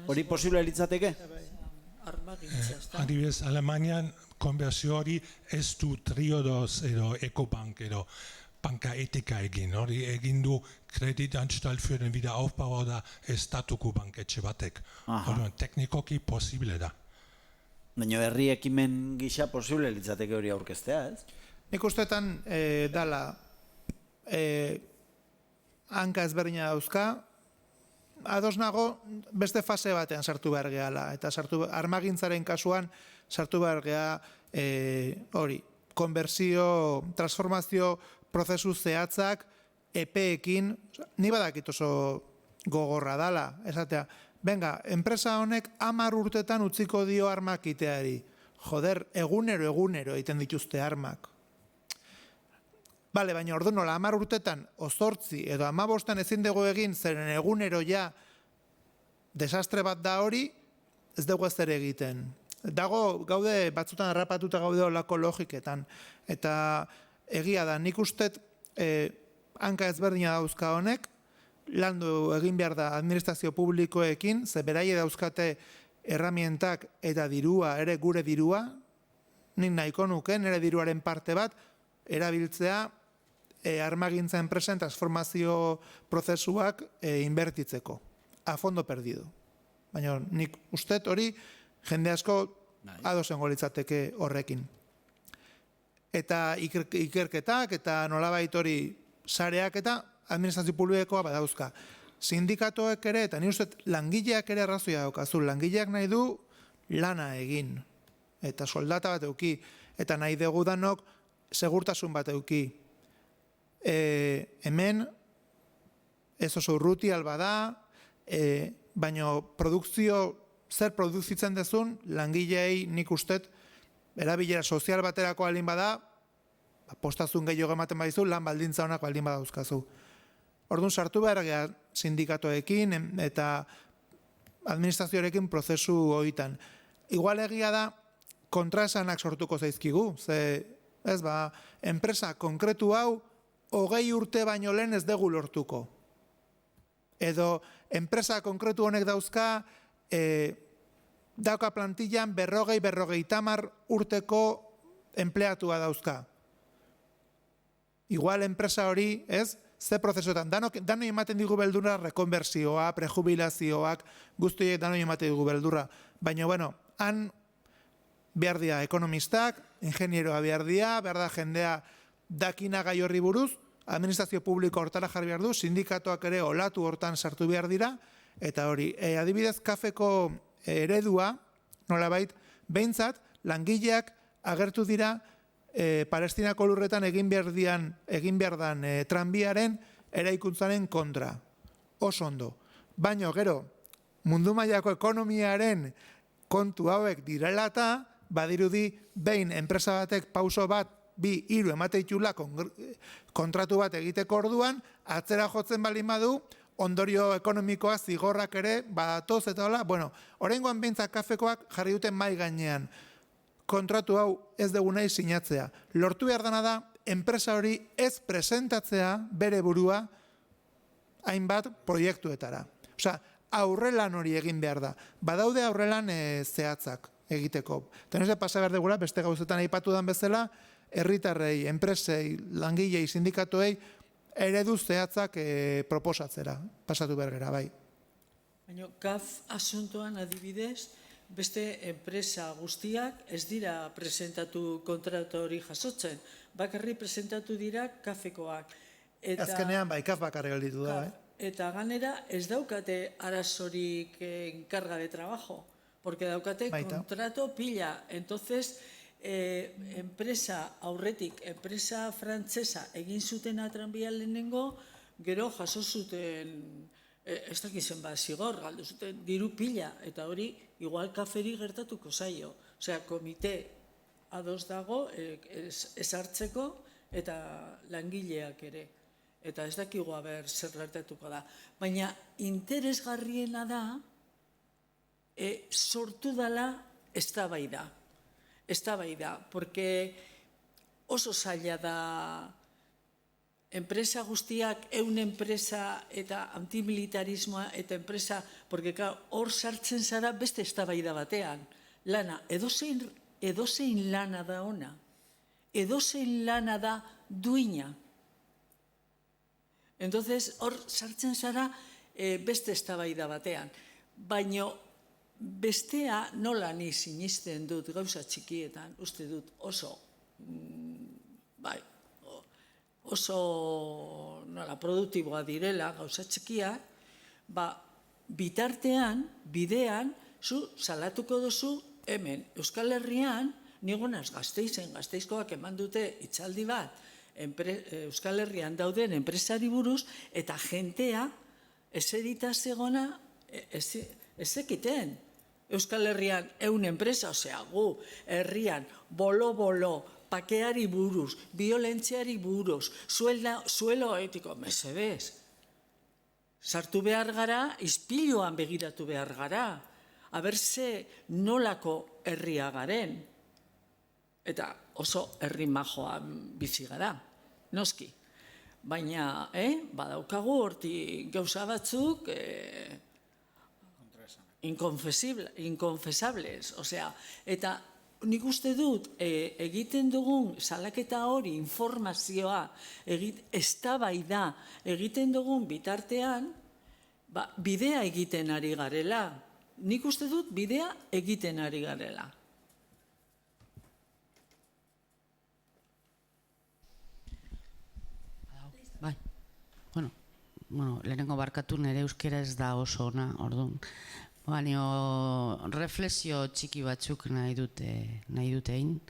Hori posible litzateke? Armagintza, ez da? Adibidez, Alemanian konbertsio hori ez du Triodos edo Ecobank edo bankaetika egin, hori egin du Kreditanstalt für den Wiederaufbau da estatuko banketxe batek. Orduan, teknikoki posible da. Baina herri ekimen gisa posible litzateke hori aurkeztea, ez? Nik ustetan dala hanka ezberdina dauzka, ados nago beste fase batean sartu behar gehala, eta armagintzaren kasuan sartu behar geha hori, konbertsio, transformazio prozesu zehatzak epeekin, ni badakit oso gogorra dala, esatea, venga, enpresa honek 10 urtetan utziko dio armak iteari. Joder, egunero egiten dituzte armak. Bale, baina ordu nola, 10 urtetan, 8 edo 15 ezin dugu egin, zeren egunero ja desastre bat da hori, ez dugu ez ere egiten. Gaude, batzutan harrapatuta gaude olako logiketan. Eta egia da, nik ustet hanka ezberdina dauzka honek, landu egin behar da administrazio publikoekin, ze beraie dauzkate erramientak eta dirua, ere gure dirua, nik nahiko nuke, nire diruaren parte bat, erabiltzea armagintza enpresen transformazio prozesuak inbertitzeko. A fondo perdido. Baina nik ustet hori jende asko adosengo litzateke horrekin. Eta ikerketak eta nolabait hori sareak eta administrazio publikoa badauzka. Sindikatoek ere, eta ni uste langileak ere arrazoia daukazu. Langileak nahi du lana egin. Eta soldata bat euki. Eta nahi dugu danok segurtasun bat euki. Hemen ez oso urruti alba da, baina zer produzitzen dezun, langilei nik ustet, erabilera sozial baterako aldin bada, postazun gehiago ematen badizu, lan baldintza honak baldin badauzkazu. Orduan sartu behar geha sindikatoekin eta administrazioarekin prozesu hoitan. Igual egia da, kontraesanak sortuko zaizkigu, ze ez enpresa konkretu hau 20 urte baino lehen ez dugu lortuko. Edo enpresa konkretu honek dauzka dauka plantillan 40-50 urteko empleatua dauzka. Igual enpresa hori, ez? Ze prozesuetan, danoi ematen digu beldurra rekonbersioa, prejubilazioak, guztiek danoi ematen digu beldurra. Baina, bueno, han behar dira ekonomistak, ingenieroa behar da jendea dakina gai horri buruz, administrazio publiko hortara jarri behar du, sindikatoak ere olatu hortan sartu behar dira, eta hori, adibidez, kafeko eredua, nolabait, behintzat, langileak agertu dira Palestinako lurretan egin behar dan tranbiaren eraikuntzaren kontra. Oso ondo. Baina, gero, mundu mailako ekonomiaren kontu hauek direla eta badirudi behin enpresa batek pauso bat, 2-3 emateitula kontratu bat egiteko orduan, atzera jotzen baldin badu, ondorio ekonomikoa zigorrak ere badatoz eta hola. Bueno, oraingoan behintzat kafekoak jarri duten mai gainean. Kontratu hau ez dugu nahi sinatzea. Lortu behar dana da, enpresa hori ez presentatzea bere burua hainbat proiektuetara. Osea, aurrelan hori egin behar da. Badaude aurrelan zehatzak egiteko. Eta pasa behar degula, beste gauzetan aipatu dan bezala, herritarrei, enpresei, langilei, sindikatuei, eredu zehatzak proposatzera. Pasatu behar gara, bai. Baina, GAF asuntoan adibidez, beste enpresa guztiak ez dira presentatu kontratu hori jasotzen. Bakarri presentatu dira kafekoak. Azkenean, bai, kaf bakarri gelditu da, Eta ganera ez daukate arazorik enkarga de trabajo, porque daukate kontrato pila. Entonces, enpresa aurretik, enpresa frantzesa egin zuten tranbia lehenengo, gero jaso zuten ez dakizen zigor, galdu zuten diru pila, eta hori igual kaferi gertatuko zaio. Osea, komite ados dago ezartzeko eta langileak ere. Eta ez dakigu ber zer gertatuko da. Baina interesgarriena da sortu dela eztabaida. Eztabaida, porque oso zaila da enpresa guztiak, enpresa eta antimilitarismoa eta enpresa, porque hor sartzen zara beste eztabaida batean. Lana, edozein lana da ona, edozein lana da duina, Entonces, hor sartzen zara beste eztabaida batean. Baina bestea nola ni sinisten dut gauza txikietan, uste dut oso, bai, oso nola produktiboa direla gauza txikiak, bitartean, bidean, zu salatuko duzu hemen Euskal Herrian, nigonaz Gasteizkoak eman dute hitzaldi bat, Euskal Herrian dauden enpresari buruz, eta jentea eserita zegona ezekiten. Euskal Herrian 100 enpresa, osea, gu herrian bolo-bolo, pakeari buruz, violentziari buruz, suelo etiko, mesedez. Sartu behar gara, ispiluan begiratu behar gara. Aber ze nolako herria garen. Eta oso herri majoan bizi gara, noski. Baina, badaukagu horti gauza batzuk inkonfesables. Osea, eta nik uste dut egiten dugun salaketa hori, informazioa, eztabaida egiten dugun bitartean, bidea egiten ari garela. Nik uste dut bidea egiten ari garela. Bai, bueno, lehenengo barkatu nire euskera ez da oso ona, orduan. Baina reflexio txiki batzuk nahi dute egin.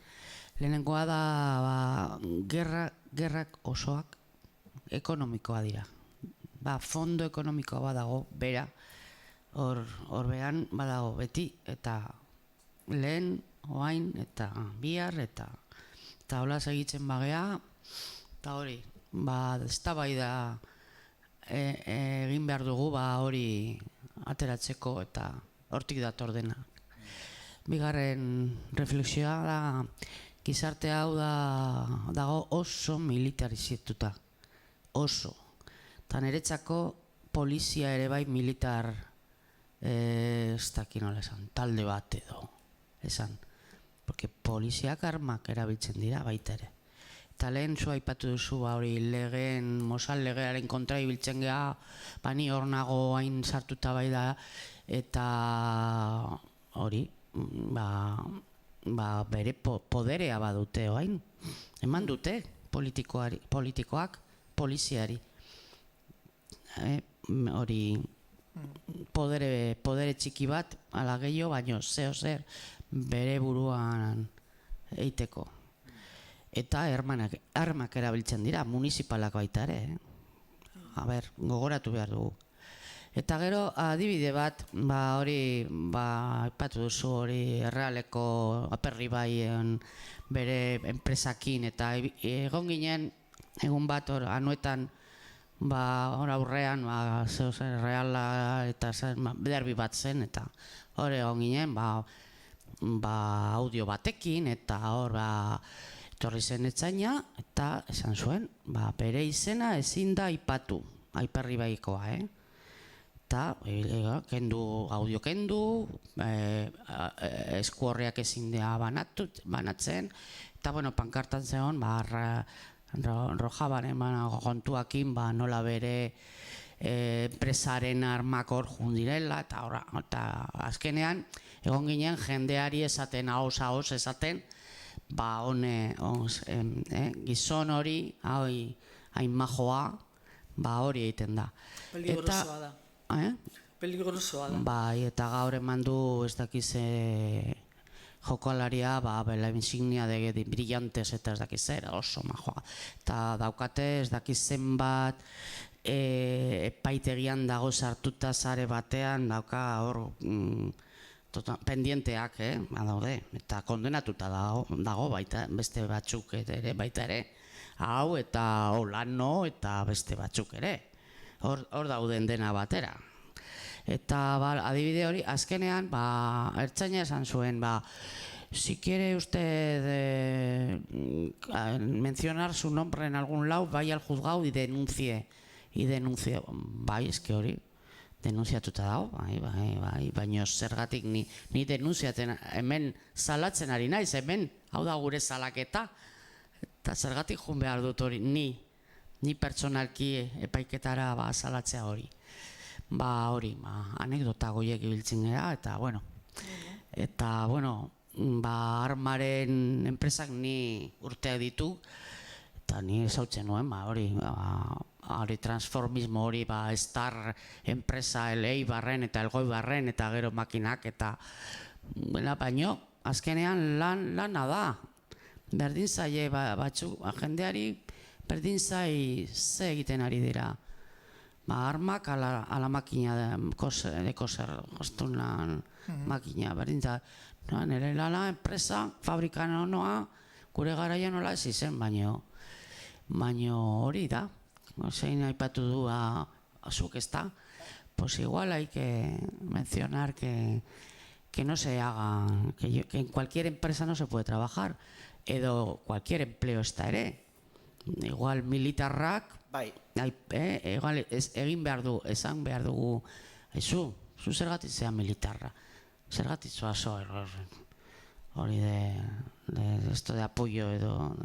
Lehenengoa da, gerrak osoak ekonomikoa dira. Fondo ekonomikoa badago, bera, hor behan badago beti, eta lehen, oain, eta bihar, eta hola segitzen bagea, eta hori, eztabaida egin behar dugu, hori ateratzeko eta hortik dator dena. Bigarren reflexioa da, gizarte hau dago oso militarizatuta, oso. Eta niretzako polizia ere bai militar, ez dakit nola esan, talde bat edo, esan. Porque poliziak armak erabiltzen dira baita ere. Eta lehen zu aipatu duzu hori Mosal legearen kontra ibiltzen geha, ni hor nago hain sartuta bai da, eta hori, bere poderea badute oain. Eman dute politikoak, poliziari. Hori, podere txiki bat, ala gehiago, baino zer bere buruan eiteko. Eta armak erabiltzen dira, municipalak baita ere. Gogoratu behar dugu. Eta gero, adibide bat, hori, aipatu duzu hori Errealeko Aperribaien bere enpresakin, eta egon ginen, egun bat anuetan, hor aurrean, Erreala eta derbi bat zen, eta hor egon ginen, audio batekin, eta hor, etorri zen etzaina, eta esan zuen, bere izena ezin da aipatu, Aperribaikoa, eta audio kendu, esku horriak ezin da banatzen, eta pankartan zegoen, Rojabaren kontuakin, nola bere enpresaren armak hor jundirela, eta azkenean, egon ginen jendeari esaten, ahoz esaten, gizon hori, hain majoa, hori egiten da. Peligrosoa da. Peligrosoa da. Bai, eta gaur eman du ez dakize jokalaria, bela insignia de brillantes eta ez dakizer, oso majoa. Eta daukate ez dakizen bat, epaitegian dago sartuta zare batean, dauka hor pendienteak, badaude, eta kondenatuta dago baita, beste batzuk ere baita ere, hau eta Olano eta beste batzuk ere, hor dauden dena batera. Eta adibide hori, azkenean, ertzaina esan zuen, si quiere usted mencionar su nombre en algún lado, vaya al juzgado y denuncie. Bai, eske hori, denunziatuta dago, baina zergatik ni denunziaten, hemen salatzen ari naiz, hemen, hau da gure salaketa, eta zergatik jun behar dut hori, ni ni pertsonalki epaiketara salatzea hori. Anekdota goiek ibiltzen gara, eta armaren enpresak ni urteak ditu, eta ni ezautzen nuen, hori transformismo hori, Star enpresa Eibarren eta Elgoibarren, eta gero makinak, eta baino, azkenean lana da. Berdin zaie batzuk, jendeari berdin zai ze egiten ari dira. Armak ala makina de koser, jostunan makina, berdin zai. Nire lana, enpresa, fabrikan noa, gure garaian nola ez izen, baino hori da. Zein aipatu du azuk ez da, pues igual hay que mencionar que no se haga, que en cualquier empresa no se puede trabajar, edo cualquier empleo ez da ere. Igual militarrak, igual egin behar du, esan behar dugu, zu zergatik zea militarra, zergatik zoazo hori de esto de apoyo edo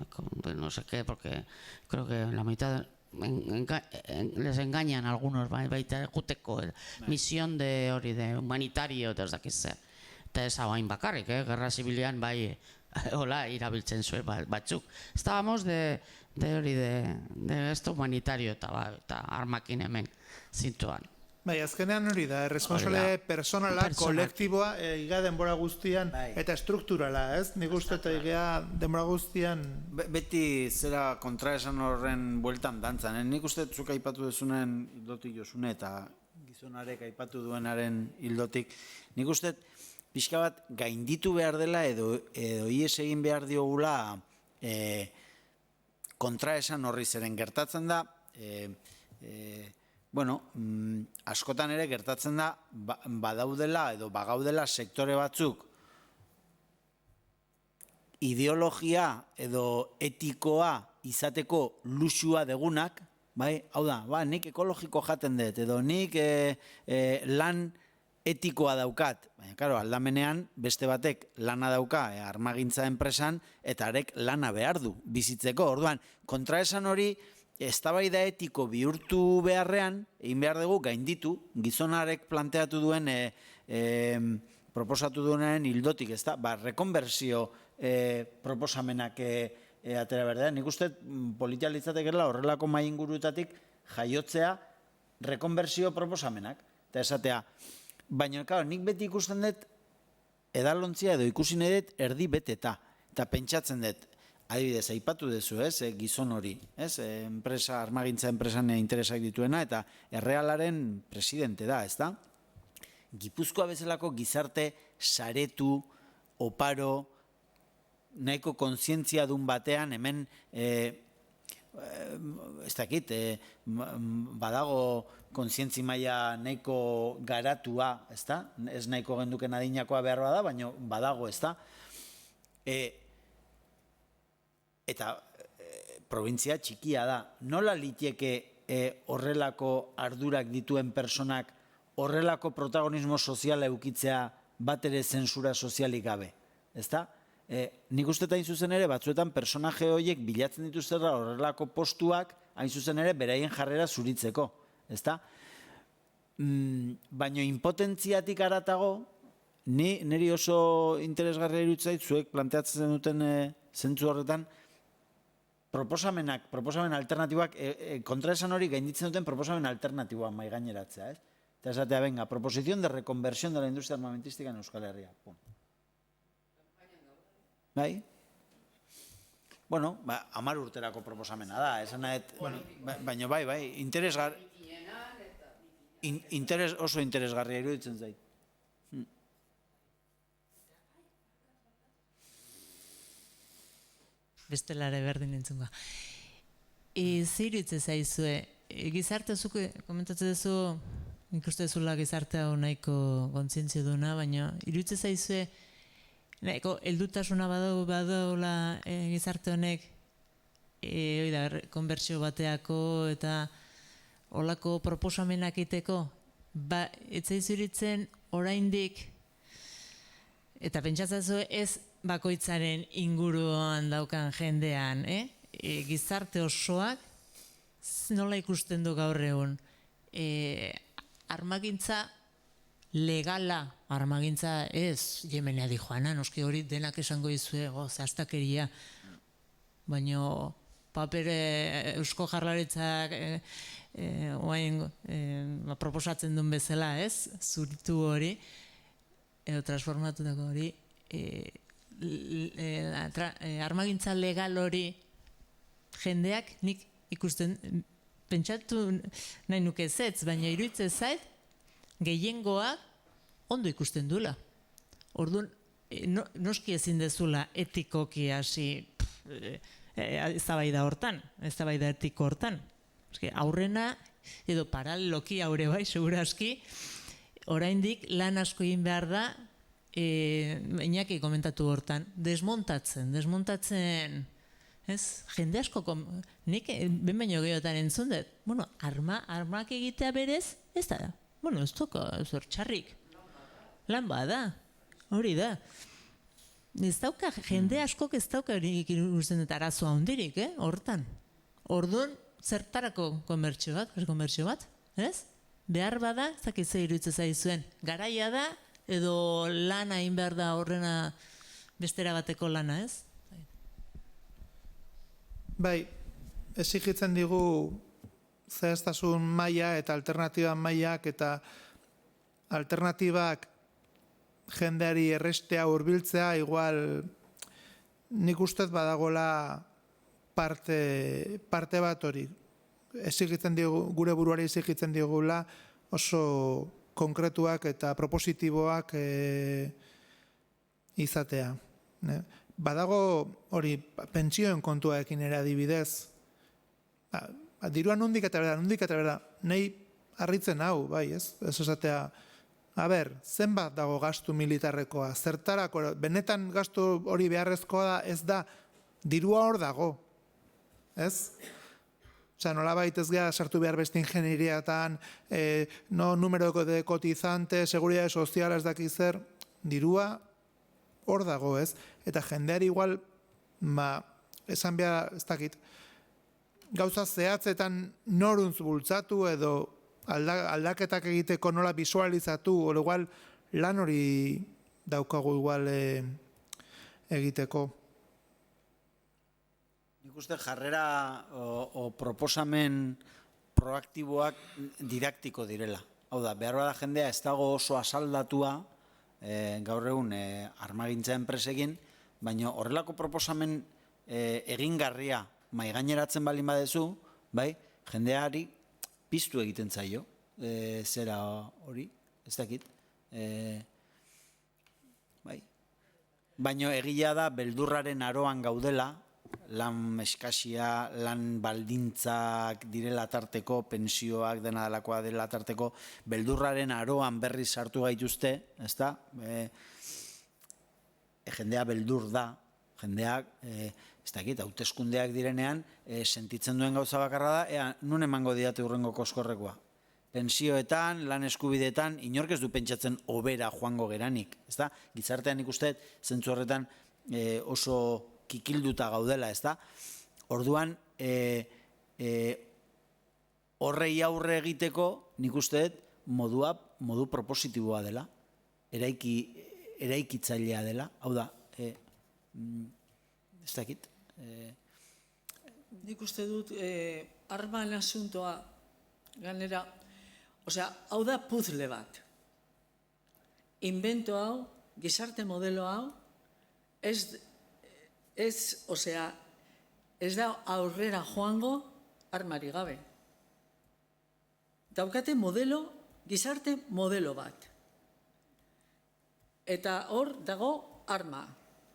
de no sé qué, porque creo que la mitad les engañan algunos, baita juteko misión de hori de humanitario eta ez dakiz zer. Eta ez hau hain bakarrik, gerra zibilian hola irabiltzen zuen batzuk. Estábamos de hori de esto humanitario eta armakin hemen zintuan. Azkenean hori da, responsable personala, kolektiboa, iga denbora guztian, eta estrukturala, ez? Nik uste eta iga denbora guztian... Beti zera kontraesan horren bueltan dantzan, nik uste zuk aipatu dezunen hildotik Josune eta gizonarek aipatu duenaren hildotik, nik uste pixka bat gainditu behar dela edo ies egin behar diogula kontraesan horri zeren gertatzen da, askotan ere gertatzen da badaudela edo bagaudela sektore batzuk ideologia edo etikoa izateko luxua degunak, hau da, nik ekologiko jaten dut, edo nik lan etikoa daukat, baina, karo, aldamenean beste batek lana dauka armagintza enpresan eta arek lana behar du bizitzeko, orduan, kontraesan hori eztabaida etiko bihurtu beharrean, egin behar dugu gainditu, gizonarek planteatu duen, proposatu duenaren hildotik, ez da, rekonbersio proposamenak atera berdean. Nik uste politialitzatekerela horrelako mai ingurutatik jaiotzea rekonbersio proposamenak, eta esatea. Baina, nik beti ikusten dut, edalontzia edo ikusi nahi dut erdi beteta, eta pentsatzen dut, adibidez, aipatu dezu, gizon hori, armagintza enpresan interesak dituena, eta errealaren presidente da, ez da? Gipuzkoa bezalako gizarte saretu, oparo, nahiko kontzientzia dun batean, hemen, ez dakit, badago kontzientzi maila nahiko garatua, ez da? Ez nahiko genduken adinakoa behar bada, baina badago, ez da? Eta provintzia txikia da. Nola liteke horrelako ardurak dituen personak horrelako protagonismo soziala eukitzea bat ere zentsura sozialik gabe? Ezta? Nik uste hain zuzen ere, batzuetan personaje horiek bilatzen dituztera horrelako postuak hain zuzen ere beraien jarrera zuritzeko. Ezta? Baina impotentziatik haratago, niri oso interesgarria iruditzen zuek planteatzen duten zentzu horretan, proposamen alternatibak, kontraesan hori gainditzen duten proposamen alternatiboa mai gaineratzea, ez? Eta esatea, venga, proposición de reconversión de la industria armamentística en Euskal Herria. Bai? Bueno, 10 urterako proposamena da, esan nahet, baina bai, oso interesgarria iruditzen zait. Bestelare berdin entzun ba. Ziritze zaizue, gizarte zuke, komentatzen duzu, ikuste zula gizarte hau nahiko kontzientzia duna, baina iruditzen zaizue, nahiko heldutasuna badaula gizarte honek, konbertsio bateako eta olako proposamenak iteko, ez zaizuritzen oraindik, eta pentsatzen ez bakoitzaren inguruan daukan jendean, gizarte osoak nola ikusten du gaur egun armagintza legala, armagintza ez Yemenea di joana, noski hori denak esango dizue, zehaztakeria, baina paper Eusko Jaurlaritzak oain proposatzen duen bezala, ez? Zuritu hori, edo transformatutako hori, armagintza legal hori jendeak nik ikusten, pentsatu nahi nuke zetz, baina iruditzen zait, gehiengoak ondo ikusten dula. Orduan, noski ezin dezula etikoki hasi eztabaida hortan, eztabaida etiko hortan. Aurrena, edo paraleloki aurre bai, segurazki, oraindik lan asko egin behar da, Iñaki komentatu hortan, desmontatzen, ez? Jende asko, nik ben baino gehiotan entzun dut, bueno, armak egitea berez, ez da, bueno, ez toka, zer txarrik, lan bada, hori da. Ez dauka, jende askok ez dauka ikusten dut arazoa hondirik, hortan. Orduan, zertarako komertzio bat, ez? Behar bada, zakitze iruditzen zaizuen, garaia da, edo lana egin behar da horrena bestera bateko lana, ez? Bai, exigitzen digu zehaztasun maila eta alternatiba mailak eta alternatibak jendeari errestea hurbiltzea, igual nik ustez badagola parte bat hori. Exigitzen digu, gure buruari exigitzen digula oso konkretuak eta propositiboak izatea. Badago hori pentsioen kontuaekin ere adibidez. Dirua nondik eta berda, nahi harritzen hau, bai, ez? Ez esatea, zenbat dago gastu militarrekoa, zertarako, benetan gastu hori beharrezkoa da, ez da, dirua hor dago, ez? Osea, nolabait ez gara sartu behar beste ingenieriatan, numero de cotizante, seguridade sozial, ez dakiz zer, dirua hor dago, ez? Eta jendeari igual, esan behar, ez dakit, gauza zehatzetan noruntz bultzatu edo aldaketak egiteko nola visualizatu, o igual lan hori daukagu igual egiteko. Nik uste jarrera o proposamen proaktiboak didaktiko direla. Hau da, behar bada jendea ez dago oso asaldatua gaur egun armagintza enpresekin, baina horrelako proposamen egingarria maigaineratzen balin badezu, bai, jendeari piztu egiten zaio, zera hori, ez dakit. Bai. Baina egia da beldurraren aroan gaudela, lan eskasia, lan baldintzak direla tarteko, pensioak dena delakoa dela tarteko, beldurraren aroan berriz sartu gaituzte, ez da? Jendea beldur da, jendeak, ez dakit, hauteskundeak direnean, sentitzen duen gauza bakarra da, nun emango diate hurrengo koskorrekoa. Pensioetan, lan eskubideetan, inork ez du pentsatzen obera joango geranik, ez da? Gizartean ikusten, zentzu horretan oso kikilduta gaudela, ez da? Orduan, horrei aurre egiteko, nik uste modu propositiboa dela, eraikitzailea dela, hau da, ez dakit. Nik uste dut, arman asuntoa, ganera, osea, hau da puzle bat. Invento hau, gizarte modelo hau, osea, ez da aurrera joango armari gabe. Daukate modelo, gizarte modelo bat. Eta hor dago arma,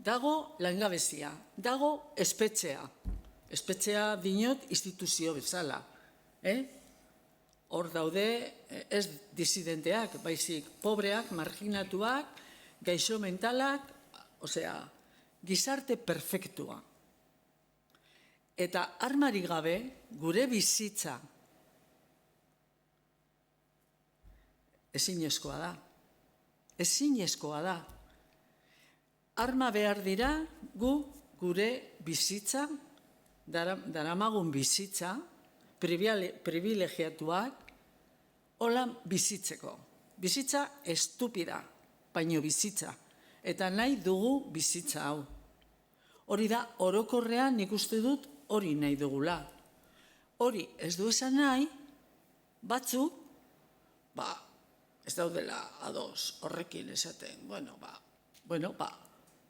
dago langabezia, dago espetxea. Espetxea dinot instituzio bezala. Hor daude ez disidenteak, baizik pobreak, marginatuak, gaixo mentalak, osea, gizarte perfektua. Eta armari gabe, gure bizitza ezinezkoa da. Ezinezkoa da. Arma behar dira gure bizitza, daramagun bizitza, privilegiatuak hola bizitzeko. Bizitza estupida, baino bizitza. Eta nahi dugu bizitza hau. Hori da, orokorrean nik uste dut hori nahi dugula. Hori ez du esan nahi, batzuk, ez daudela ados horrekin esaten.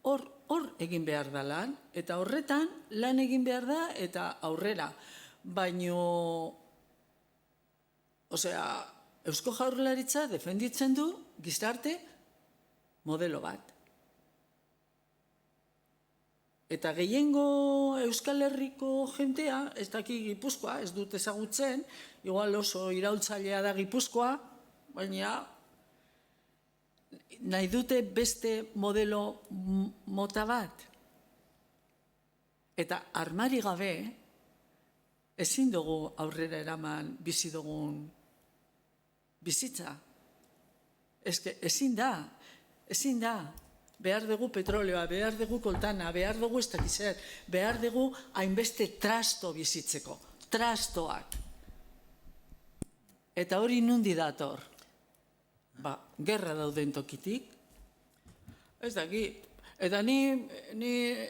Hor egin behar da lan, eta horretan lan egin behar da eta aurrera. Baino, Eusko Jaurlaritza defenditzen du gizarte modelo bat. Eta gehiengo Euskal Herriko jentea, ez daki Gipuzkoa, ez dut ezagutzen, igual oso iraultzailea da Gipuzkoa, baina nahi dute beste modelo mota bat. Eta armari gabe, ezin dugu aurrera eraman bizi dugun bizitza. Ezin da. Behar dugu petroleoa, behar dugu koltana, behar dugu ez dakizer, behar dugu hainbeste trasto bizitzeko, trastoak. Eta hori nundi dator? Gerra dauden tokitik. Ez dakit. Eta ni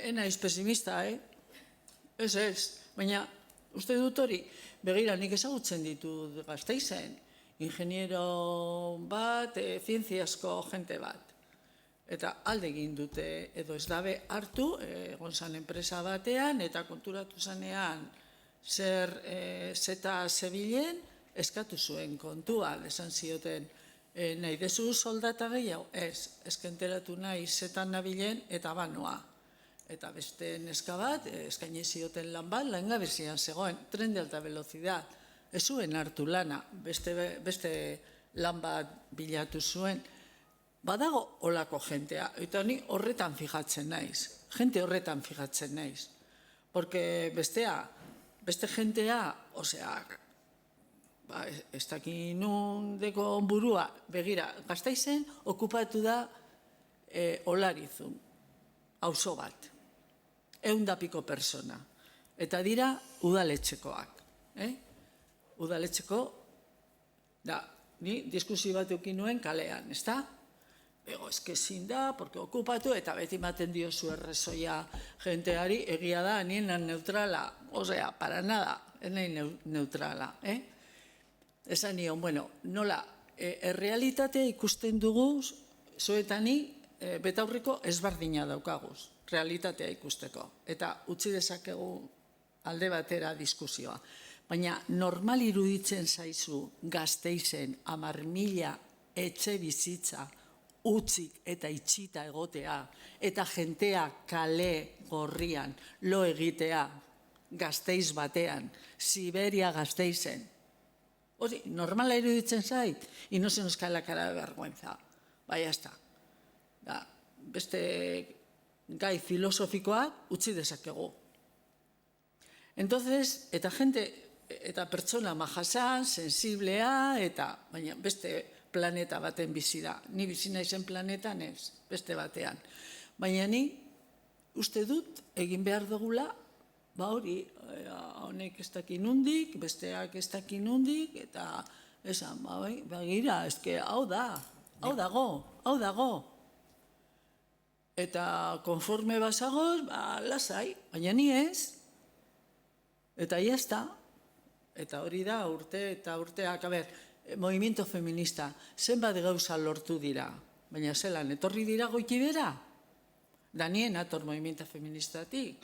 enaiz pesimista, Ez. Baina, uste dut hori, begira, nik ezagutzen ditut Gasteizen, ingeniero bat, zientziasko jente bat. Eta alde egin dute, edo ez dabe hartu, egon zan enpresa batean, eta konturatu zanean zer zeta zebilen, eskatu zuen kontua, esan zioten, nahi dezu soldata gehiago? Ez, eskenteratu nahi zetan nabilen eta banoa. Eta beste neska bat, eskaini zioten lan bat, langabezian zegoen, tren de alta velocidad. Ez zuen hartu lana, beste lan bat bilatu zuen. Badago olako jentea, eta ni horretan fijatzen naiz. Jente horretan fijatzen naiz. Porque beste jentea, ez dakin nundeko burua, begira, Gasteizen okupatu da Olarizun, auzo bat. 100 piko persona. Eta dira udaletxekoak. Udaletxeko, ni diskusio bat eukin nuen kalean, ez da? Ezin da, porque okupatu, eta beti maten diozu errezoia jenteari, egia da, nienan neutrala, para nada, nahi neutrala. Esan nion, nola, errealitatea ikusten dugu, zoetani, betaurriko ezbardina daukaguz, realitatea ikusteko, eta utzi dezakegu alde batera diskusioa. Baina normal iruditzen zaizu Gasteizen 10.000 etxe bizitza, utzik eta itxita egotea, eta jentea kale gorrian lo egitea Gasteiz batean, Siberia Gasteizen. Hori, normala iruditzen zait, y no se nos cae la cara de vergüenza. Ya está. Beste gai filosofikoak utzi dezakegu. Entonces, eta pertsona majasan, sensiblea, baina beste planeta baten bizi da. Ni bizi naizen planetan ez, beste batean. Baina ni uste dut egin behar dugula, hori, honek ez dakin nundik, besteak ez dakin nundik, eta esan, begira, eske hau dago. Eta konforme basagoz, lasai, baina ni ez, eta jazta, eta hori da urteak, movimiento feminista, zenbat gauza lortu dira, baina zelan, etorri dira goitibera? Danien ator movimiento feministatik,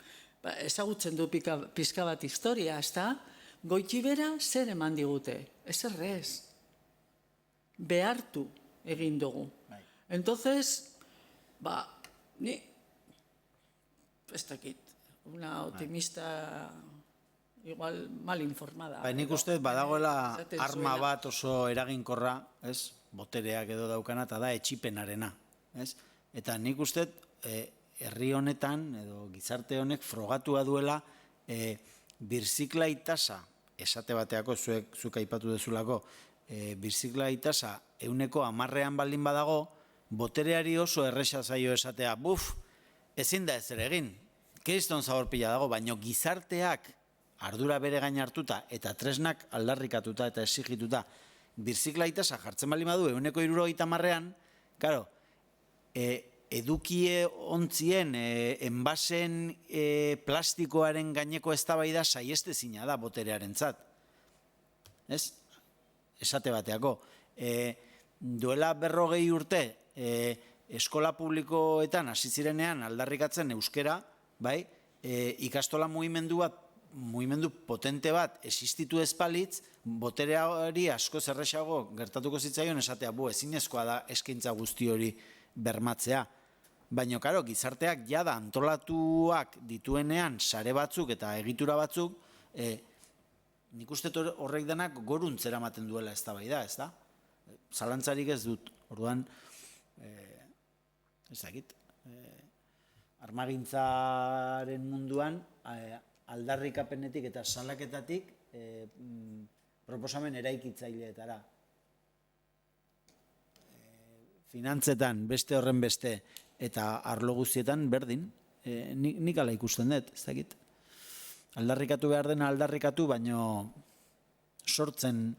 ezagutzen du pizka bat historia, ez da? Goitibera zer eman digute? Ez. Behartu egin dugu. Entonces, ni, ez dakit, una optimista igual mal informada. Nik uste badagoela arma bat oso eraginkorra, botereak edo daukana, eta da etxipenarena. Eta nik uste herri honetan, edo gizarte honek frogatua duela birziklai tasa, esate bateako, zuk aipatu dezulako, birziklai tasa 110 baldin badago, botereari oso erresa zaio esatea, ezin da ezer egin, kriston zaborpila dago, baino gizarteak ardura bere gain hartuta eta tresnak aldarrikatuta eta exigituta birziklai tasa jartzen bali badu 170ean, claro, edukie ontzien enbasen plastikoaren gaineko eztabaida saiestezina da boterearentzat. Ez? Esate bateako. Duela 40 urte eskola publikoetan hasi zirenean aldarrikatzen euskera, bai, ikastola mugimendu potente bat existitu ez balitz, botereari asko zerrexago gertatuko zitzaion esatea, ezinezkoa da eskaintza guzti hori bermatzea. Baina, karo, gizarteak jada antolatuak dituenean sare batzuk eta egitura batzuk, nik uste horrek denak goruntzera ematen duela eztabaida, ez da? Zalantzarik ez dut, orduan, ezagit, armagintzaren munduan, aldarrikapenetik eta salaketatik proposamen eraikitzaileetara. Finantzetan beste horren beste eta arlo guztietan berdin, nik ala ikusten dut, ez dakit. Aldarrikatu behar dena aldarrikatu, baino sortzen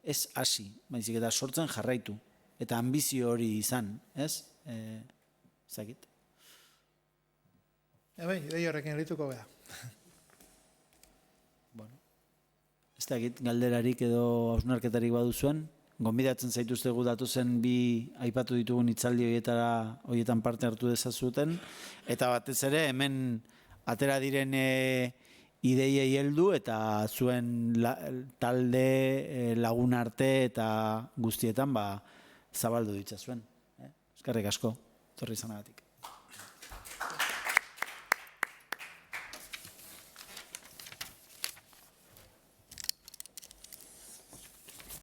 ez hasi, baizik eta sortzen jarraitu. Eta ambizio hori izan, ez? Ez dakit. Idei horrekin erituko beha. Ez dakit, galderarik edo hausnarketarik baduzuen, gonbidatzen zaituztegu datozen bi aipatu ditugun hitzaldi horietan parte hartu dezazuten, eta batez ere hemen atera diren ideiei heldu eta zuen talde lagun arte eta guztietan zabaldu ditzazuen. Eskerrik asko, etorri izanagatik.